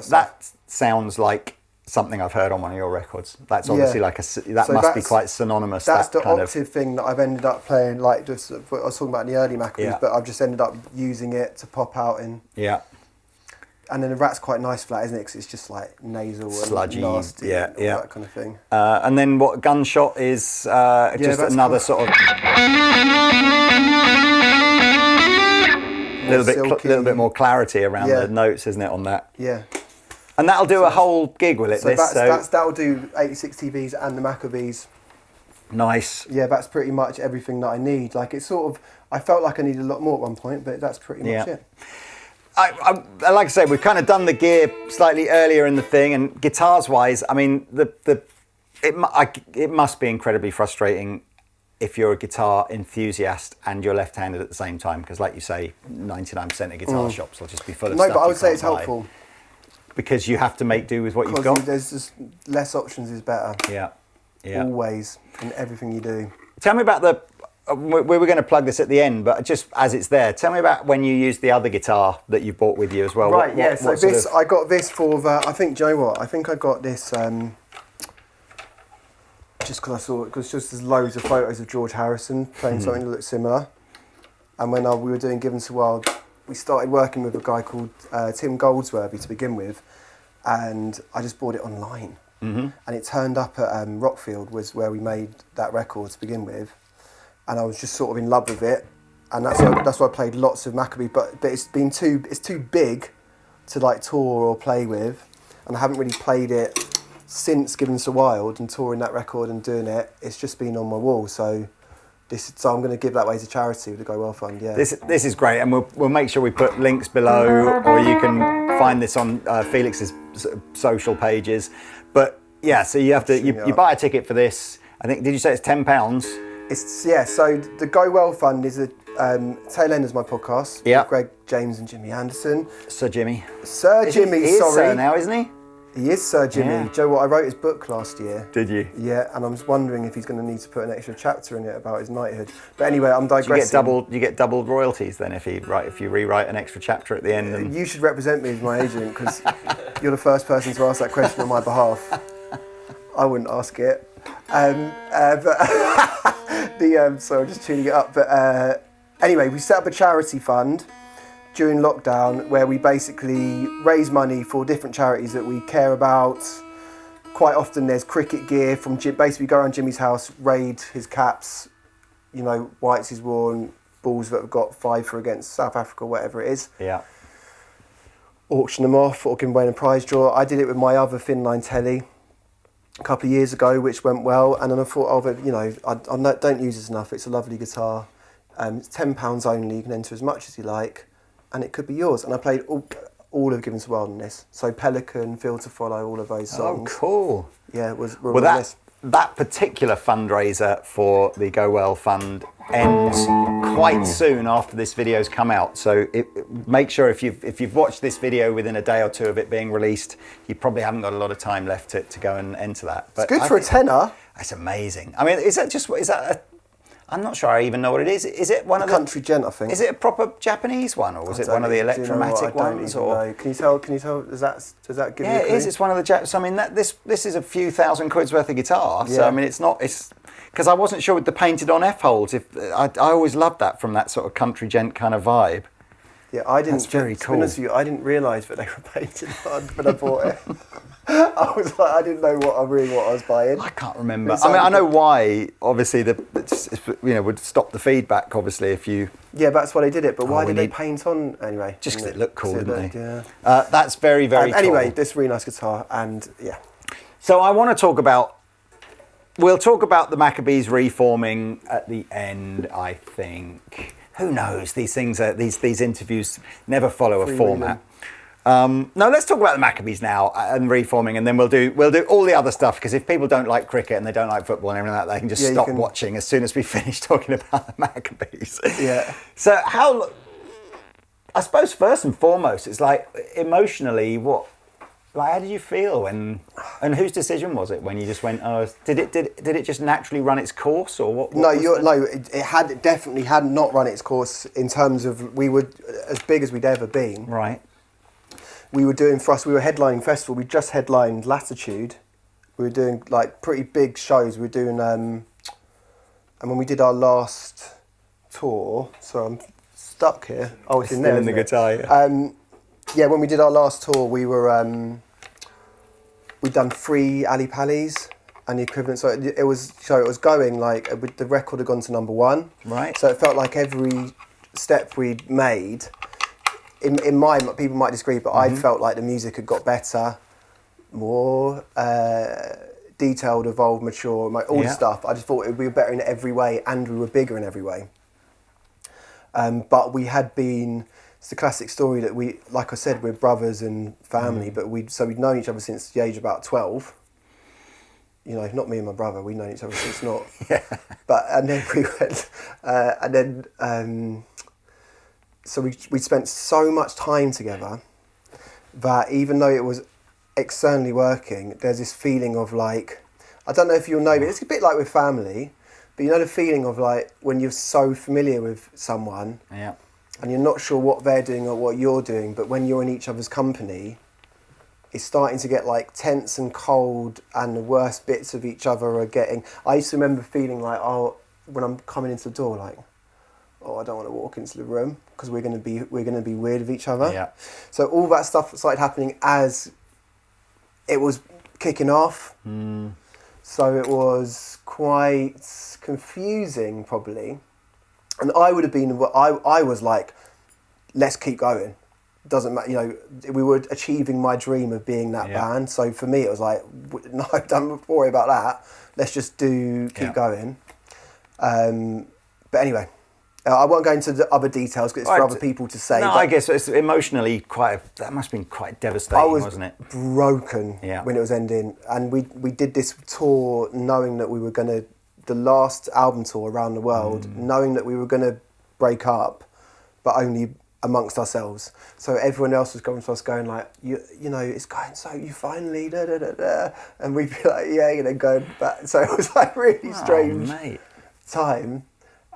That sounds like something I've heard on one of your records. That's obviously must be quite synonymous. That's the octave thing that I've ended up playing, like just what I was talking about in the early Maccabees, but I've just ended up using it to pop out in. Yeah. And then the rat's quite nice flat, isn't it? Because it's just like nasal sludgy, and nasty and all that kind of thing. And then what gunshot is just another sort of little bit more clarity around the notes, isn't it, on that? Yeah. And that'll do a whole gig, will it? That'll do 86 TVs and the Maccabees. Nice. Yeah, that's pretty much everything that I need. Like it's sort of, I felt like I needed a lot more at one point, but that's pretty much it. Like I say, we've kind of done the gear slightly earlier in the thing, and guitars-wise, I mean, it must be incredibly frustrating if you're a guitar enthusiast and you're left-handed at the same time, because, like you say, 99% of guitar shops will just be full of stuff. No, but I would say it's helpful because you have to make do with what you've got. There's just less options is better. Yeah. Always in everything you do. Tell me about the. We were going to plug this at the end, but just as it's there, tell me about when you used the other guitar that you brought with you as well. Right, I got this for, I think, do you know what? I think I got this just because I saw it, because just there's loads of photos of George Harrison playing something that looked similar. And when we were doing Given to Wild, we started working with a guy called Tim Goldsworthy to begin with, and I just bought it online. And it turned up at Rockfield, was where we made that record to begin with. And I was just sort of in love with it, and that's why I played lots of Maccabee. But it's too big to like tour or play with, and I haven't really played it since Given to Wild and touring that record and doing it. It's just been on my wall. So I'm going to give that away as a charity with the Go Well Fund. Yeah. This is great, and we'll make sure we put links below, or you can find this on Felix's social pages. But yeah, so you have to you buy a ticket for this. I think, did you say it's £10? So the Go Well Fund is a Tailenders, my podcast. Yeah. With Greg, James and Jimmy Anderton. Sir Jimmy. Jimmy, he is sorry. Sir now, isn't he? He is Sir Jimmy. Yeah. Do you know what? I wrote his book last year. Did you? Yeah, and I'm just wondering if he's going to need to put an extra chapter in it about his knighthood. But anyway, I'm digressing. You get double royalties then if you rewrite an extra chapter at the end. And... You should represent me as my agent, because you're the first person to ask that question on my behalf. I wouldn't ask it. So I'm just tuning it up. But anyway, we set up a charity fund during lockdown where we basically raise money for different charities that we care about. Quite often there's cricket gear from basically go around Jimmy's house, raid his caps, whites he's worn, balls that have got 5 for against South Africa, whatever it is. Yeah. Auction them off or give them away in a prize draw. I did it with my other Thin-Line telly a couple of years ago, which went well, and then I thought, I don't use this enough. It's a lovely guitar. It's £10 only. You can enter as much as you like, and it could be yours. And I played all of Given to Wild on this. So Pelican, Field to Follow, all of those songs. Oh, cool. Yeah, it was. that particular fundraiser for the Go Well Fund ends quite soon after this video's come out. So make sure if you've watched this video within a day or two of it being released, you probably haven't got a lot of time left to go and enter that. But it's good for a tenner. It's amazing. I mean, is that I'm not sure I even know what it is. Is it one of the country gent? I think. Is it a proper Japanese one, or was it one of the electromatic ones? Or can you tell? Does that give you? Yeah, a clue? it is. It's one of the. So I mean, this is a few £1,000 worth of guitar. Yeah. So I mean, it's because I wasn't sure with the painted on F holes. If I always loved that from that sort of country gent kind of vibe. Yeah, I didn't. That's very cool. To be honest with you, I didn't realise that they were painted on when I bought it. I was like, I didn't know what I was buying. I can't remember. I mean, I know why. Obviously, would stop the feedback. Obviously, if you. Yeah, that's why they did it. But why did they paint on anyway? Just because it looked cool, didn't they? Yeah. That's very, very cool. Anyway, this is a really nice guitar, and yeah. So I want to talk about. We'll talk about the Maccabees Reforming at the end, I think. Who knows? These things these interviews never follow a format. No, let's talk about the Maccabees now and Reforming, and then we'll do all the other stuff, because if people don't like cricket and they don't like football and everything like that, they can just stop watching as soon as we finish talking about the Maccabees. Yeah. So I suppose first and foremost, it's like emotionally, how did you feel and whose decision was it when you just went, oh, did it just naturally run its course, or what? It definitely had not run its course in terms of we were as big as we'd ever been. Right. We were headlining festival. We just headlined Latitude. We were doing like pretty big shows. We were doing, and when we did our last tour, so I'm stuck here. Oh, it's in there. In the guitar. Yeah. When we did our last tour, we were we'd done 3 Ali Palis and the equivalent. So it was going like the record had gone to #1. Right. So it felt like every step we'd made. In my, people might disagree, but I felt like the music had got better, more detailed, evolved, mature, all the stuff. I just thought we were better in every way, and we were bigger in every way. But we had been. It's the classic story that we, like I said, we're brothers and family, but we'd known each other since the age of about 12. You know, not me and my brother. We'd known each other since not. Yeah. But and then we went, so we spent so much time together that even though it was externally working, there's this feeling of like, I don't know if you'll know, but it's a bit like with family, but you know the feeling of like when you're so familiar with someone. Yeah. And you're not sure what they're doing or what you're doing, but when you're in each other's company, it's starting to get like tense and cold, and the worst bits of each other are getting. I used to remember feeling like, oh, when I'm coming into the door, like, oh, I don't want to walk into the room because we're gonna be weird with each other. Yeah. So all that stuff started happening as it was kicking off. So it was quite confusing, probably. And I would have been, I was like, let's keep going. Doesn't matter, you know, we were achieving my dream of being that band. So for me, it was like, no, don't worry about that. Let's just keep going. But anyway, I won't go into the other details because it's for other people to say. No, I guess it's emotionally that must have been quite devastating, wasn't it? Broken when it was ending. And we did this tour knowing that we were going to, the last album tour around the world, knowing that we were going to break up, but only amongst ourselves. So everyone else was coming to us going like, you know, it's going so, you finally, da da da da. And we'd be like, yeah, you know, going back. So it was like really strange time.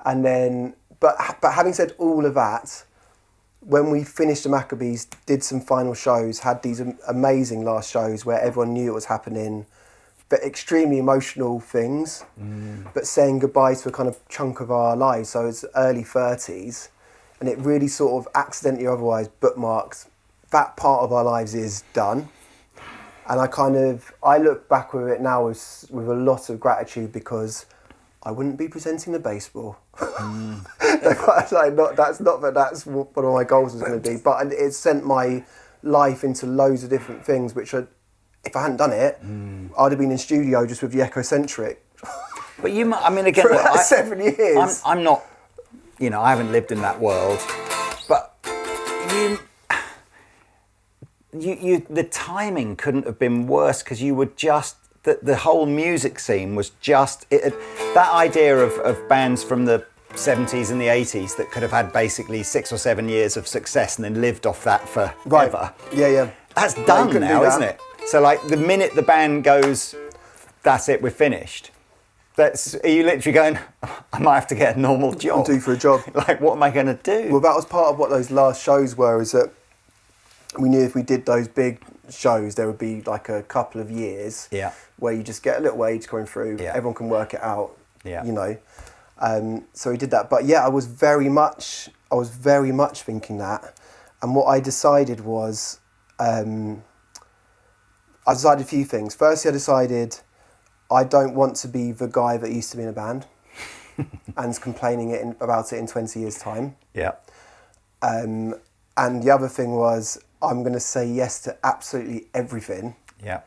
And then, but having said all of that, when we finished the Maccabees, did some final shows, had these amazing last shows where everyone knew it was happening, but extremely emotional things, but saying goodbye to a kind of chunk of our lives. So it's early 30s, and it really sort of accidentally or otherwise bookmarked that part of our lives is done. And I look back with it now with a lot of gratitude, because I wouldn't be presenting the baseball. That's what one of my goals was going to be. But it sent my life into loads of different things, which if I hadn't done it, I'd have been in studio just with the Ecocentric. But I mean, again, for about 7 years. I'm not, you know, I haven't lived in that world, but the timing couldn't have been worse, because you were just, the whole music scene was just that idea of bands from the 70s and the 80s that could have had basically 6 or 7 years of success and then lived off that forever. Right. Yeah. That's done couldn't now, do that. isn't it? So like the minute the band goes, that's it, we're finished. Are you literally going, I might have to get a normal job. I'm due for a job. Like, what am I going to do? Well, that was part of what those last shows were, is that we knew if we did those big shows, there would be like a couple of years where you just get a little wage coming through, everyone can work it out, you know. So we did that. But yeah, I was very much thinking that. And what I decided was, I decided a few things. Firstly, I decided I don't want to be the guy that used to be in a band and complaining about it in 20 years' time. Yeah. And the other thing was, I'm going to say yes to absolutely everything. Yeah.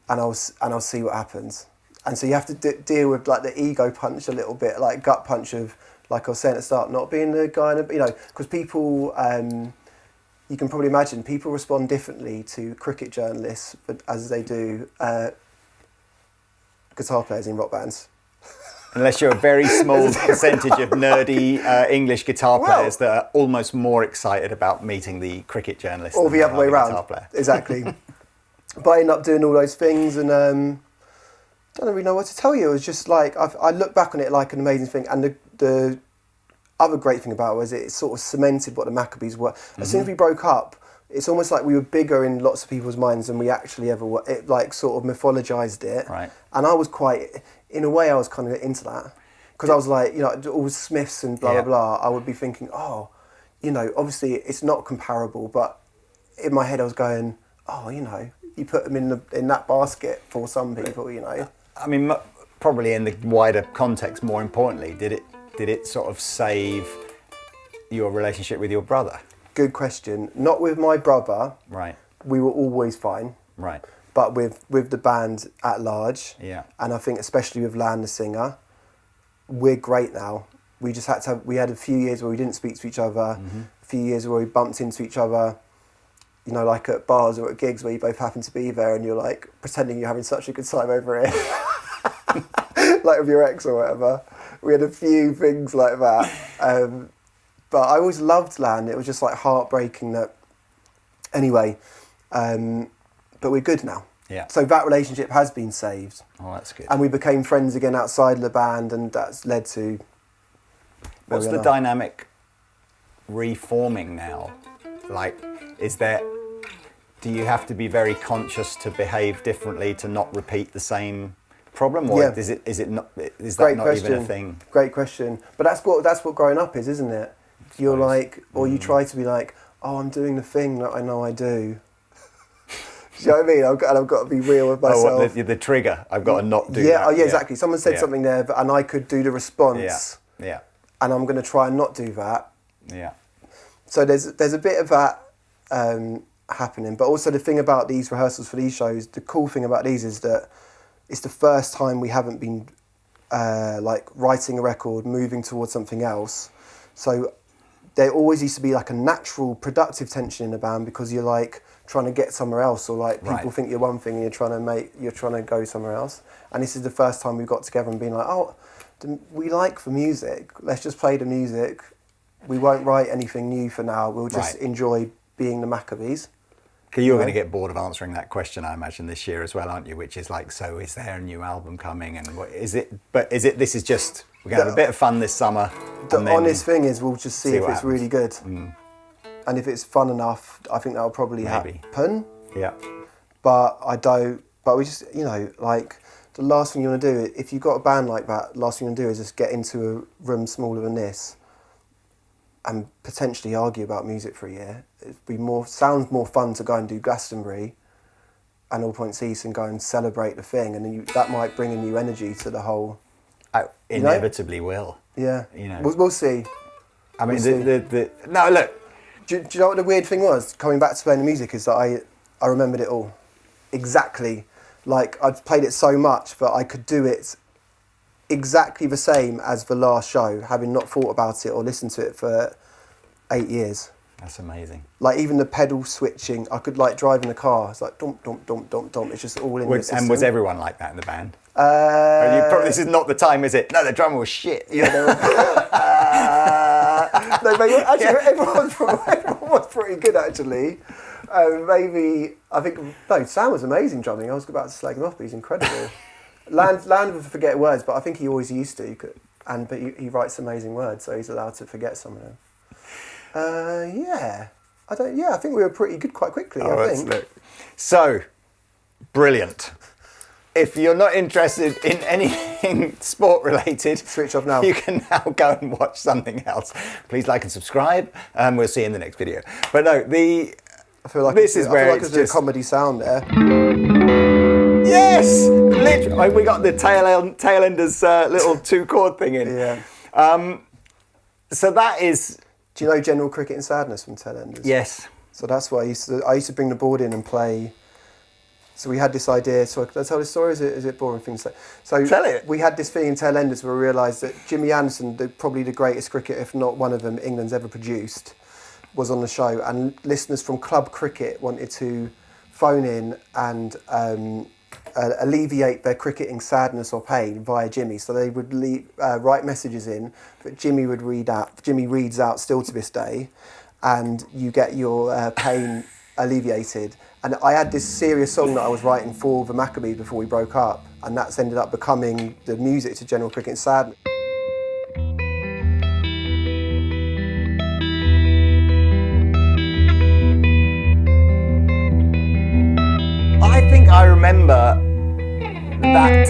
And I'll see what happens. And so you have to deal with like the ego punch a little bit, like gut punch of, like I was saying at the start, not being the guy, you know, because people, you can probably imagine, people respond differently to cricket journalists as they do guitar players in rock bands. Unless you're a very small percentage of nerdy English guitar players that are almost more excited about meeting the cricket journalist or than the other way around. Guitar player. Exactly. But I ended up doing all those things, and don't really know what to tell you. It was just like I look back on it like an amazing thing, and the other great thing about it was it sort of cemented what the Maccabees were. As soon as we broke up, it's almost like we were bigger in lots of people's minds than we actually ever were. It like sort of mythologized it. Right. And I was quite, in a way, I was kind of into that. Because I was like, you know, all Smiths and blah, blah, blah. I would be thinking, oh, you know, obviously it's not comparable, but in my head I was going, oh, you know, you put them in that basket for some people, you know. I mean, probably in the wider context, more importantly, did it sort of save your relationship with your brother? Good question. Not with my brother. Right. We were always fine. Right. But with the band at large. Yeah. And I think especially with Land the singer, we're great now. We just we had a few years where we didn't speak to each other, a few years where we bumped into each other, you know, like at bars or at gigs where you both happen to be there and you're like pretending you're having such a good time over it. Like with your ex or whatever. We had a few things like that. But I always loved Land. It was just like heartbreaking that. Anyway, but we're good now. Yeah. So that relationship has been saved. Oh, that's good. And we became friends again outside of the band, and that's led to. What's the dynamic reforming now? Like, do you have to be very conscious to behave differently to not repeat the same problem, or is that not even a thing? Great question. But that's what growing up is, isn't it? You're like, or you try to be like, oh, I'm doing the thing that I know I do. Do you know what I mean? I've got to be real with myself. Oh, the trigger. I've got to not do that. Yeah, exactly. Someone said something there, and I could do the response. Yeah. And I'm going to try and not do that. Yeah. So there's a bit of that happening, but also the thing about these rehearsals for these shows, the cool thing about these is that it's the first time we haven't been like writing a record, moving towards something else. So there always used to be like a natural productive tension in a band because you're like trying to get somewhere else, or like people think you're one thing and you're trying to go somewhere else. And this is the first time we got together and been like, oh, we like the music. Let's just play the music. We won't write anything new for now. We'll just enjoy being the Maccabees. You're going to get bored of answering that question, I imagine, this year as well, aren't you? Which is like, so is there a new album coming? And what is it? But this is just, we're going to have a bit of fun this summer. The honest thing is, we'll just see if it's happens. really good. And if it's fun enough, I think that'll probably happen. Yeah. But we just, you know, like, the last thing you want to do, if you've got a band like that, last thing you want to do is just get into a room smaller than this and potentially argue about music for a year. Sounds more fun to go and do Glastonbury and All Points East and go and celebrate the thing, and then that might bring a new energy to the whole. Inevitably will. Yeah. You know. We'll see. I mean, no, look. Do you know what the weird thing was? Coming back to playing the music is that I remembered it all. Exactly. Like, I'd played it so much that I could do it exactly the same as the last show, having not thought about it or listened to it for 8 years. That's amazing. Like even the pedal switching, I could like drive in the car. It's like dump, dump, dump, dump, dump. It's just all in the system. And was everyone like that in the band? This is not the time, is it? No, the drummer was shit. Yeah, no, everyone was pretty good actually. Maybe Sam was amazing drumming. I was about to slag him off, but he's incredible. Land would forget words, but I think he always used to. But he writes amazing words, so he's allowed to forget some of them. I think we were pretty good quite quickly. I think. Look. So, brilliant. If you're not interested in anything sport related, switch off now. You can now go and watch something else. Please like and subscribe, and we'll see you in the next video. But no, I feel like there's a comedy sound there. Yes, literally. We got the Tailenders little 2-chord thing in. Yeah. So that is. Do you know General Cricket and Sadness from Tailenders? Yes. So that's why I used to bring the board in and play. So we had this idea. So can I tell this story? Is it boring thing to say? So tell it. We had this thing in Tailenders where we realised that Jimmy Anderton, probably the greatest cricketer, if not one of them, England's ever produced, was on the show, and listeners from club cricket wanted to phone in and alleviate their cricketing sadness or pain via Jimmy. So they would write messages in that Jimmy would read out. Jimmy reads out still to this day, and you get your pain alleviated. And I had this serious song that I was writing for the Maccabees before we broke up, and that's ended up becoming the music to General Cricket and Sadness. I think I remember that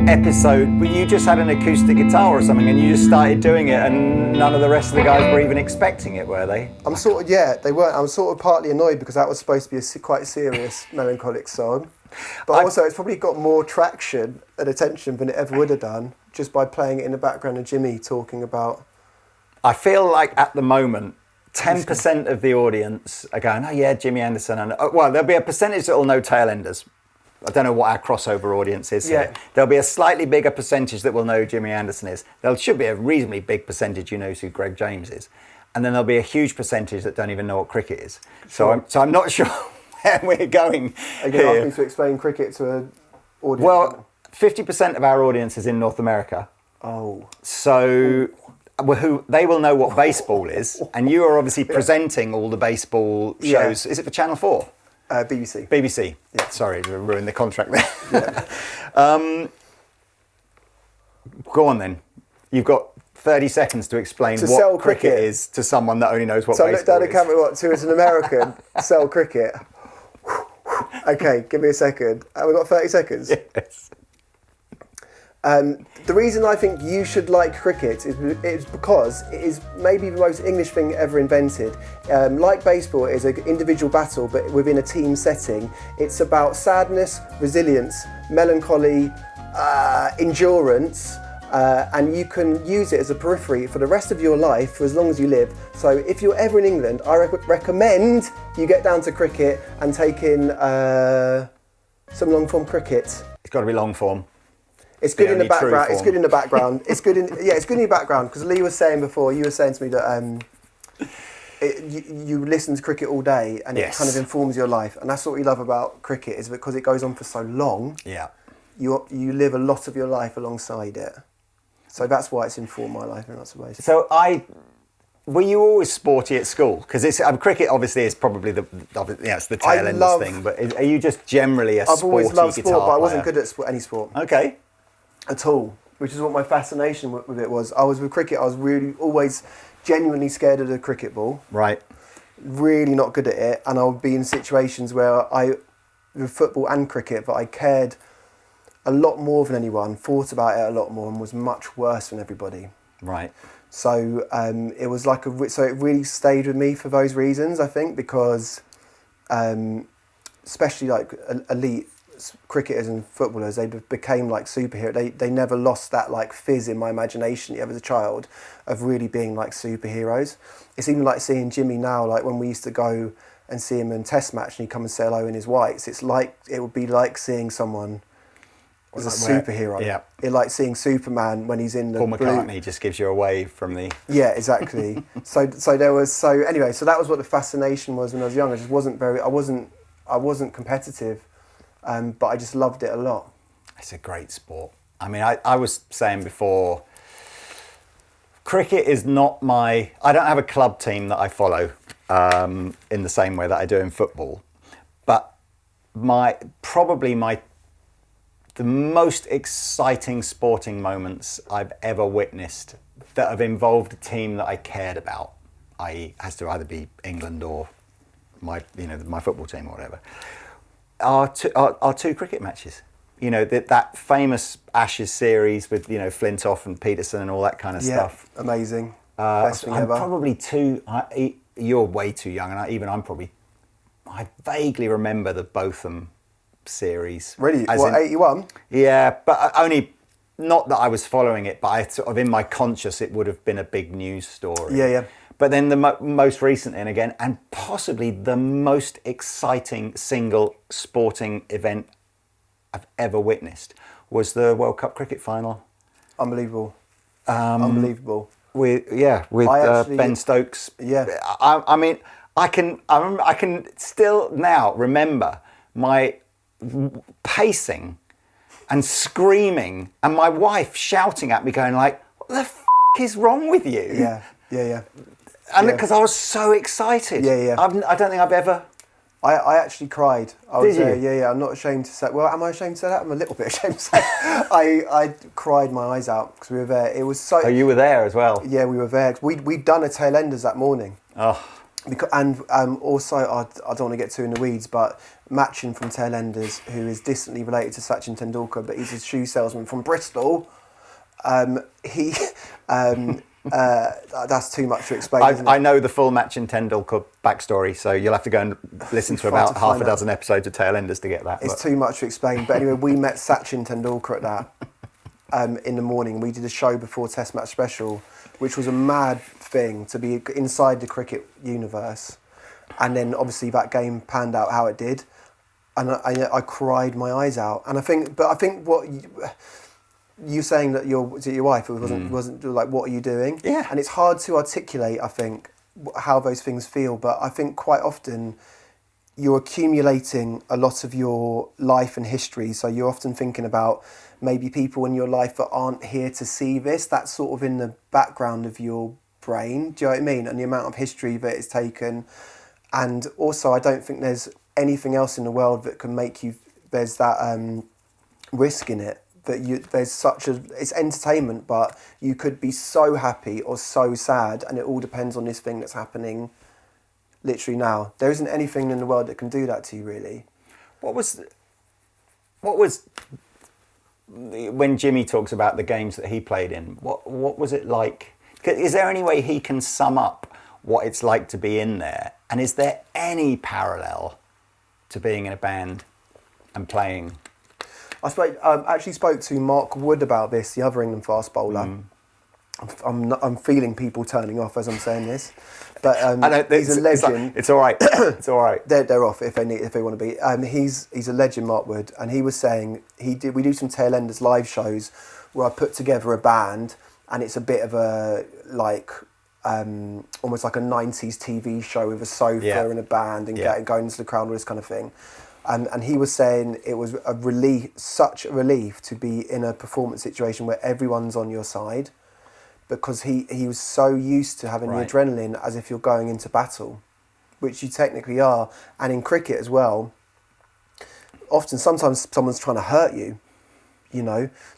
episode where you just had an acoustic guitar or something and you just started doing it, and none of the rest of the guys were even expecting it, were they? They weren't. I was sort of partly annoyed because that was supposed to be a quite serious melancholic song. But also it's probably got more traction and attention than it ever would have done just by playing it in the background of Jimmy talking about... I feel like at the moment, 10% of the audience are going, oh yeah, Jimmy Anderson. And well, there'll be a percentage that will know Tailenders. I don't know what our crossover audience is here. There'll be a slightly bigger percentage that will know who Jimmy Anderson is. There should be a reasonably big percentage who knows who Greg James is. And then there'll be a huge percentage that don't even know what cricket is. Sure. So I'm not sure where we're going Are you going to ask me to explain cricket to an audience? Well, 50% of our audience is in North America. Oh. So... they will know what baseball is, and you are obviously presenting all the baseball shows. Is it for Channel 4? BBC. BBC. Yeah. Sorry to ruin the contract there. Yeah. Go on then. You've got 30 seconds to explain what cricket is to someone that only knows what baseball is. So I looked down the camera, to as an American, sell cricket. Okay, give me a second. We've got 30 seconds? Yes. The reason I think you should like cricket is because it is maybe the most English thing ever invented. Like baseball, it is an individual battle, but within a team setting. It's about sadness, resilience, melancholy, endurance, and you can use it as a periphery for the rest of your life for as long as you live. So if you're ever in England, I recommend you get down to cricket and take in some long-form cricket. It's got to be long-form. It's good in the background. It's good in the background. It's good in the background because Lee was saying before. You were saying to me that you listen to cricket all day and it kind of informs your life, and that's what we love about cricket is because it goes on for so long. Yeah. You live a lot of your life alongside it, so that's why it's informed my life in lots of ways. So were you always sporty at school? Because cricket obviously is probably it's the Tailenders thing. But are you just generally a sporty guitar player? I've always loved sport, but I wasn't good at any sport. Okay. At all, which is what my fascination with it was. I was with cricket, I was really always genuinely scared of the cricket ball. Right. Really not good at it, and I would be in situations where with football and cricket, but I cared a lot more than anyone, thought about it a lot more, and was much worse than everybody. Right. So it was like so it really stayed with me for those reasons, I think, because especially like elite cricketers and footballers, they became like superheroes. They never lost that like fizz in my imagination as a child of really being like superheroes. It's even like seeing Jimmy now, like when we used to go and see him in Test match and he'd come and say hello in his whites. It's like it would be like seeing someone as a superhero. Yeah. It like seeing Superman when he's in the Paul blue. McCartney just gives you away from the... Yeah, exactly. so anyway, so that was what the fascination was when I was young. I wasn't competitive, but I just loved it a lot. It's a great sport. I mean, I was saying before, cricket is not I don't have a club team that I follow in the same way that I do in football, but the most exciting sporting moments I've ever witnessed that have involved a team that I cared about, i.e. has to either be England or my football team or whatever, are two cricket matches. You know, that famous Ashes series with, Flintoff and Peterson and all that kind of stuff. Amazing. Best thing ever. Probably you're way too young, and I vaguely remember the Botham series. Really? What, 81? Yeah, but only, not that I was following it, but I sort of, in my conscious, it would have been a big news story. Yeah. But then the most recent, and possibly the most exciting single sporting event I've ever witnessed was the World Cup cricket final. Unbelievable. Unbelievable. With Ben Stokes. Yeah. I mean, I can still now remember my pacing and screaming and my wife shouting at me going like, what the f*** is wrong with you? Yeah. And because I was so excited. Yeah. I don't think I've ever... I actually cried. Did you? Yeah. I'm not ashamed to say. Well, am I ashamed to say that? I'm a little bit ashamed to say. I cried my eyes out because we were there. It was so. Oh, you were there as well. Yeah, we were there. We'd done a Tailenders that morning. Oh. And also, I don't want to get too in the weeds, but Machin from Tailenders, who is distantly related to Sachin Tendulkar, but he's a shoe salesman from Bristol. That's too much to explain. I know the full Machin Tendulkar backstory, so you'll have to go and listen to about half a dozen episodes of Tailenders to get that. It's too much to explain. But anyway, we met Sachin Tendulkar at that in the morning. We did a show before Test Match Special, which was a mad thing to be inside the cricket universe. And then obviously that game panned out how it did, and I cried my eyes out. And I think what. You saying that your wife wasn't like, what are you doing? Yeah. And it's hard to articulate, I think, how those things feel. But I think quite often you're accumulating a lot of your life and history. So you're often thinking about maybe people in your life that aren't here to see this. That's sort of in the background of your brain. Do you know what I mean? And the amount of history that it's taken. And also, I don't think there's anything else in the world that can make you. There's that risk in it. It's entertainment, but you could be so happy or so sad, and it all depends on this thing that's happening literally now. There isn't anything in the world that can do that to you, really. What was when Jimmy talks about the games that he played in, what was it like? Is there any way he can sum up what it's like to be in there? And is there any parallel to being in a band and playing? I actually spoke to Mark Wood about this, the other England fast bowler. I'm feeling people turning off as I'm saying this, but he's a legend. It's all right. It's all right. They're off if they want to be. He's a legend, Mark Wood, and he was saying we do some Tailenders live shows where I put together a band, and it's a bit of a almost like a 90s TV show with a sofa and a band and going into the crowd and all this kind of thing. And he was saying it was such a relief to be in a performance situation where everyone's on your side, because he was so used to having the adrenaline as if you're going into battle, which you technically are. And in cricket as well, sometimes someone's trying to hurt you,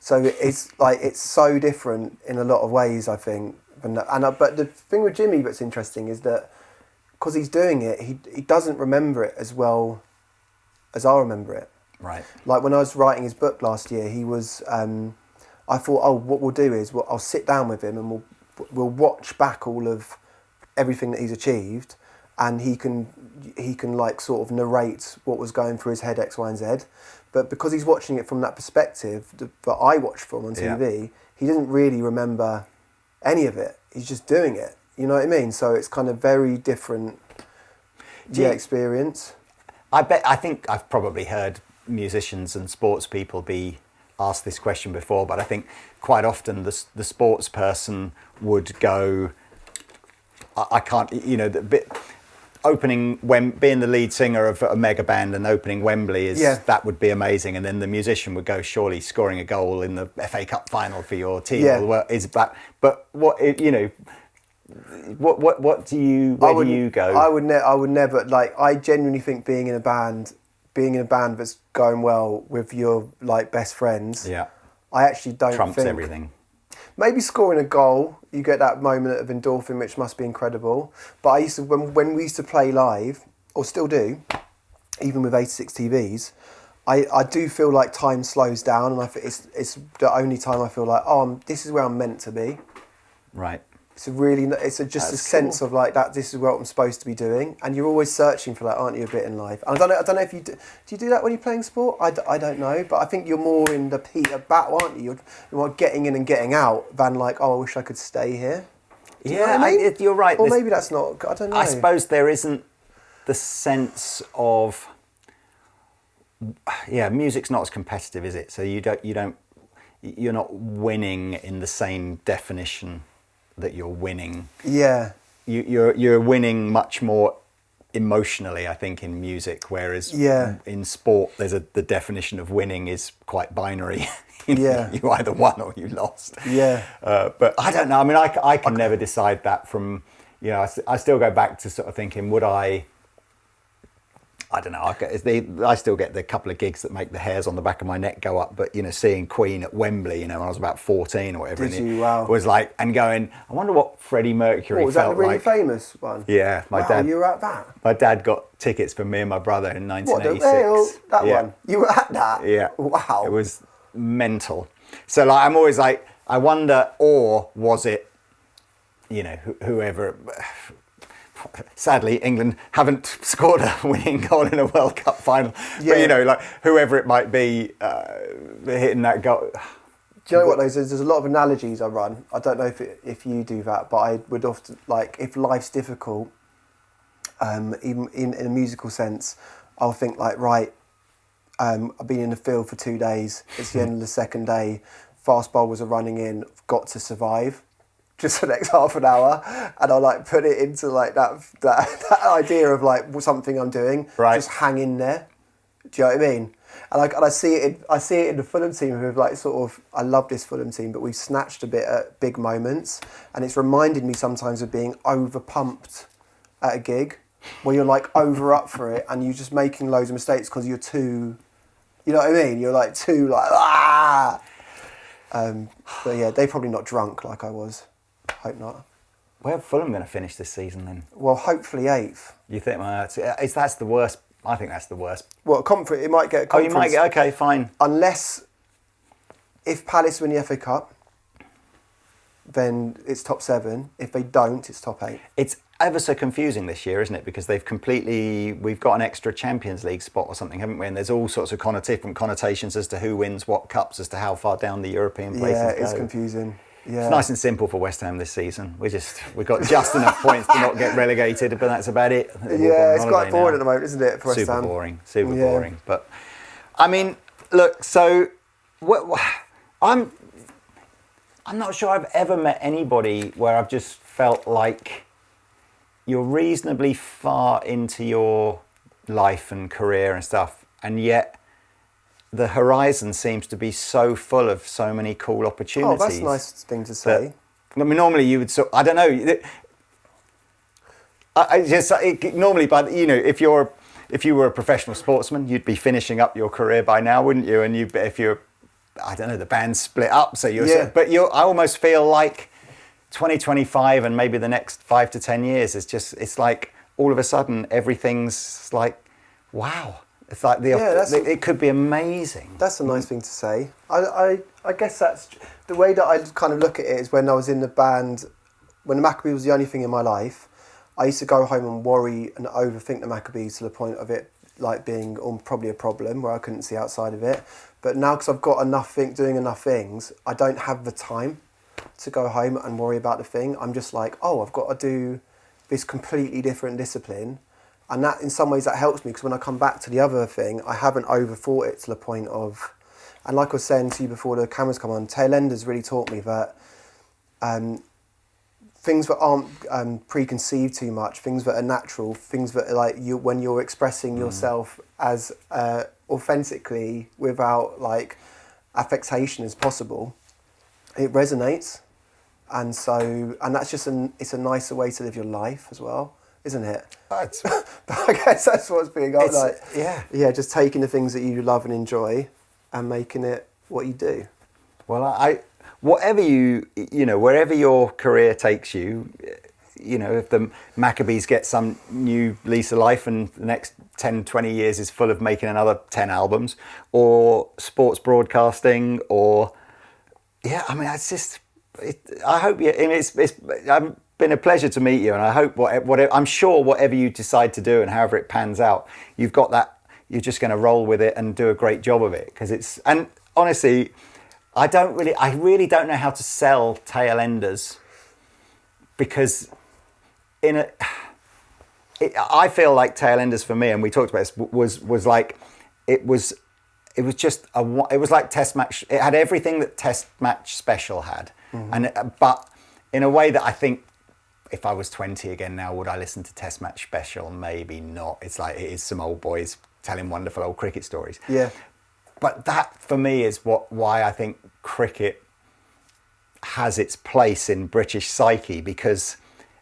So it's so different in a lot of ways, I think. But the thing with Jimmy that's interesting is that because he's doing it, he doesn't remember it as well as I remember it. Right. Like when I was writing his book last year, he was. I thought, what we'll do is I'll sit down with him and we'll watch back all of everything that he's achieved, and he can like sort of narrate what was going through his head, X, Y, and Z. But because he's watching it from that perspective that I watched from on TV, he doesn't really remember any of it. He's just doing it. You know what I mean? So it's kind of very different experience. I think I've probably heard musicians and sports people be asked this question before, but I think quite often the sports person would go, I can't, you know, the bit opening being the lead singer of a mega band and opening Wembley that would be amazing, and then the musician would go, surely scoring a goal in the FA Cup final for your team is back. But what, you know, what do you, where do you go? I would never, like, I genuinely think being in a band that's going well with your, like, best friends, I actually don't trumps think everything. Maybe scoring a goal, you get that moment of endorphin, which must be incredible. But I used to, when we used to play live, or still do, even with 86 TVs, I do feel like time slows down, and it's the only time I feel like, this is where I'm meant to be. Right. It's just a sense of like that. This is what I'm supposed to be doing, and you're always searching for that, aren't you? A bit in life. And I don't know if you do. Do you do that when you're playing sport? I don't know, but I think you're more in the Peter battle, aren't you? You're more getting in and getting out than like, I wish I could stay here. Do you know what I mean? You're right. Or maybe that's not. I don't know. I suppose there isn't the sense of. Yeah, music's not as competitive, is it? So you're not winning in the same definition that you're winning. Yeah. You're winning much more emotionally, I think, in music, whereas in sport the definition of winning is quite binary. You either won or you lost. But I don't know, I mean, I can never decide that from, you know, I still go back to sort of thinking, would I don't know. I still get the couple of gigs that make the hairs on the back of my neck go up. But, you know, seeing Queen at Wembley, you know, when I was about 14 or whatever, was like, and going, I wonder what Freddie Mercury was that felt the really like. famous one? Yeah, my dad. You were at that? My dad got tickets for me and my brother in 1986. That one? You were at that? Yeah. Wow. It was mental. So, like, I'm always like, I wonder, or was it, you know, whoever. Sadly, England haven't scored a winning goal in a World Cup final. But, you know, like, whoever it might be hitting that goal. Do you know what, there's a lot of analogies I run. I don't know if you do that, but I would often, like, if life's difficult, even in a musical sense, I'll think, like, right, I've been in the field for 2 days, it's the end of the second day, fast bowlers are running in, I've got to survive. Just the next half an hour, and I'll like put it into like that idea of like something I'm doing. Right. Just hang in there. Do you know what I mean? And I see it in the Fulham team with like sort of, I love this Fulham team, but we've snatched a bit at big moments, and it's reminded me sometimes of being over pumped at a gig, where you're like over up for it, and you're just making loads of mistakes because you're too, you know what I mean? You're like too like but yeah, they're probably not drunk like I was. Hope not. Where are Fulham going to finish this season then? Well, hopefully 8th. You think that's the worst? I think that's the worst. Well, it might get a conference. Oh, you might get, okay, fine. Unless, if Palace win the FA Cup, then it's top 7. If they don't, it's top 8. It's ever so confusing this year, isn't it? Because we've got an extra Champions League spot or something, haven't we? And there's all sorts of different connotations as to who wins what cups, as to how far down the European places go. Yeah, it's confusing. Yeah. It's nice and simple for West Ham this season. We've got just enough points to not get relegated, but that's about it. Yeah, it's quite boring at the moment, isn't it, for West Ham? Super boring. But, I mean, look, so I'm not sure I've ever met anybody where I've just felt like you're reasonably far into your life and career and stuff, and yet the horizon seems to be so full of so many cool opportunities. Oh, that's a nice thing to say. I mean, normally you would I don't know. Normally, but you know, if you were a professional sportsman, you'd be finishing up your career by now, wouldn't you? And if you're, I don't know, the band's split up, so I almost feel like 2025 and maybe the next 5 to 10 years is just, it's like all of a sudden everything's like, wow. It's like it could be amazing. That's a nice thing to say. I guess that's the way that I kind of look at it is when I was in the band, when the Maccabees was the only thing in my life, I used to go home and worry and overthink the Maccabees to the point of it like being probably a problem where I couldn't see outside of it. But now because I've got doing enough things, I don't have the time to go home and worry about the thing. I'm just like, I've got to do this completely different discipline. And that, in some ways, that helps me because when I come back to the other thing, I haven't overthought it to the point of... And like I was saying to you before the cameras come on, Tailenders really taught me that things that aren't preconceived too much, things that are natural, things that are like you when you're expressing yourself as authentically without like affectation as possible, it resonates. And that's just it's a nicer way to live your life as well, isn't it? But I guess that's what's being like. Yeah, just taking the things that you love and enjoy and making it what you do. Well, whatever wherever your career takes you, if the Maccabees get some new lease of life and the next 10, 20 years is full of making another 10 albums, or sports broadcasting, or it's just. I hope it's been a pleasure to meet you, and I hope I'm sure whatever you decide to do and however it pans out, you've got that. You're just going to roll with it and do a great job of it, because and honestly, I really don't know how to sell Tailenders, because I feel like Tailenders for me, and we talked about this, was like it was like Test Match. It had everything that Test Match Special had. But in a way that I think if I was 20 again now, would I listen to Test Match Special? Maybe not. It's like it is some old boys telling wonderful old cricket stories. Yeah. But that for me is why I think cricket has its place in British psyche, because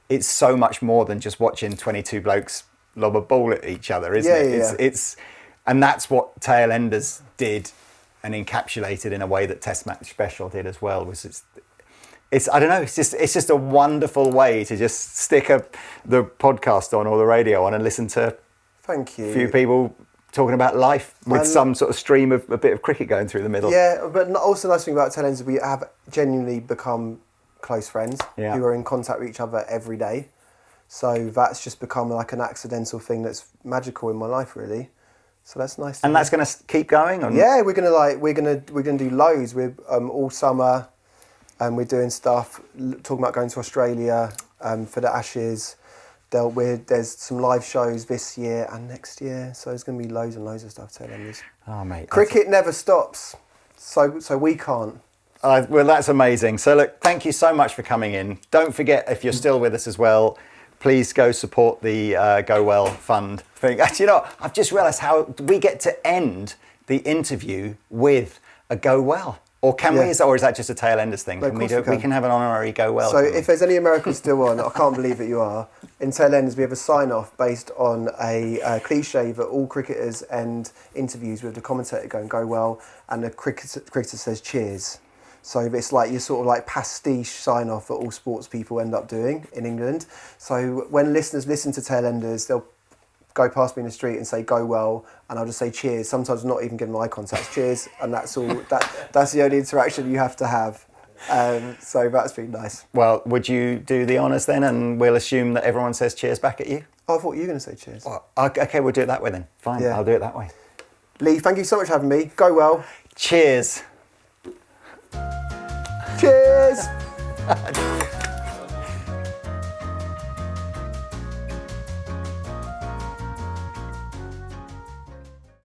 it's so much more than just watching 22 blokes lob a ball at each other, isn't it? And that's what Tailenders did and encapsulated in a way that Test Match Special did as well. I don't know. It's just a wonderful way to just stick the podcast on or the radio on and listen to. Thank you. A few people talking about life with some sort of stream of a bit of cricket going through the middle. Yeah, but also the nice thing about Tailenders is we have genuinely become close friends who are in contact with each other every day. So that's just become like an accidental thing that's magical in my life, really. So that's nice. And that's going to keep going? Yeah, we're gonna do loads. We're all summer. We're doing stuff, talking about going to Australia for the Ashes. There's some live shows this year and next year, so there's going to be loads and loads of stuff. Tailenders. Oh, mate. Cricket never stops, so we can't. Well, that's amazing. So look, thank you so much for coming in. Don't forget, if you're still with us as well, please go support the Go Well Fund thing. Actually, I've just realised how we get to end the interview with a Go Well. Or can we? Or is that just a Tailenders thing? No, We can have an honorary Go Well. So if there's any Americans still on, I can't believe that you are. In Tailenders, we have a sign-off based on a cliche that all cricketers end interviews with the commentator going, "Go well," and the cricketer says, "Cheers." So it's like your sort of like pastiche sign-off that all sports people end up doing in England. So when listeners listen to Tailenders, they'll go past me in the street and say "Go well," and I'll just say "Cheers." Sometimes not even giving eye contact, "Cheers," and that's all. That's the only interaction you have to have. So that's been nice. Well, would you do the honours then, and we'll assume that everyone says cheers back at you? Oh, I thought you were going to say cheers. Well, okay, we'll do it that way then. Fine, I'll do it that way. Lee, thank you so much for having me. Go well. Cheers. Cheers.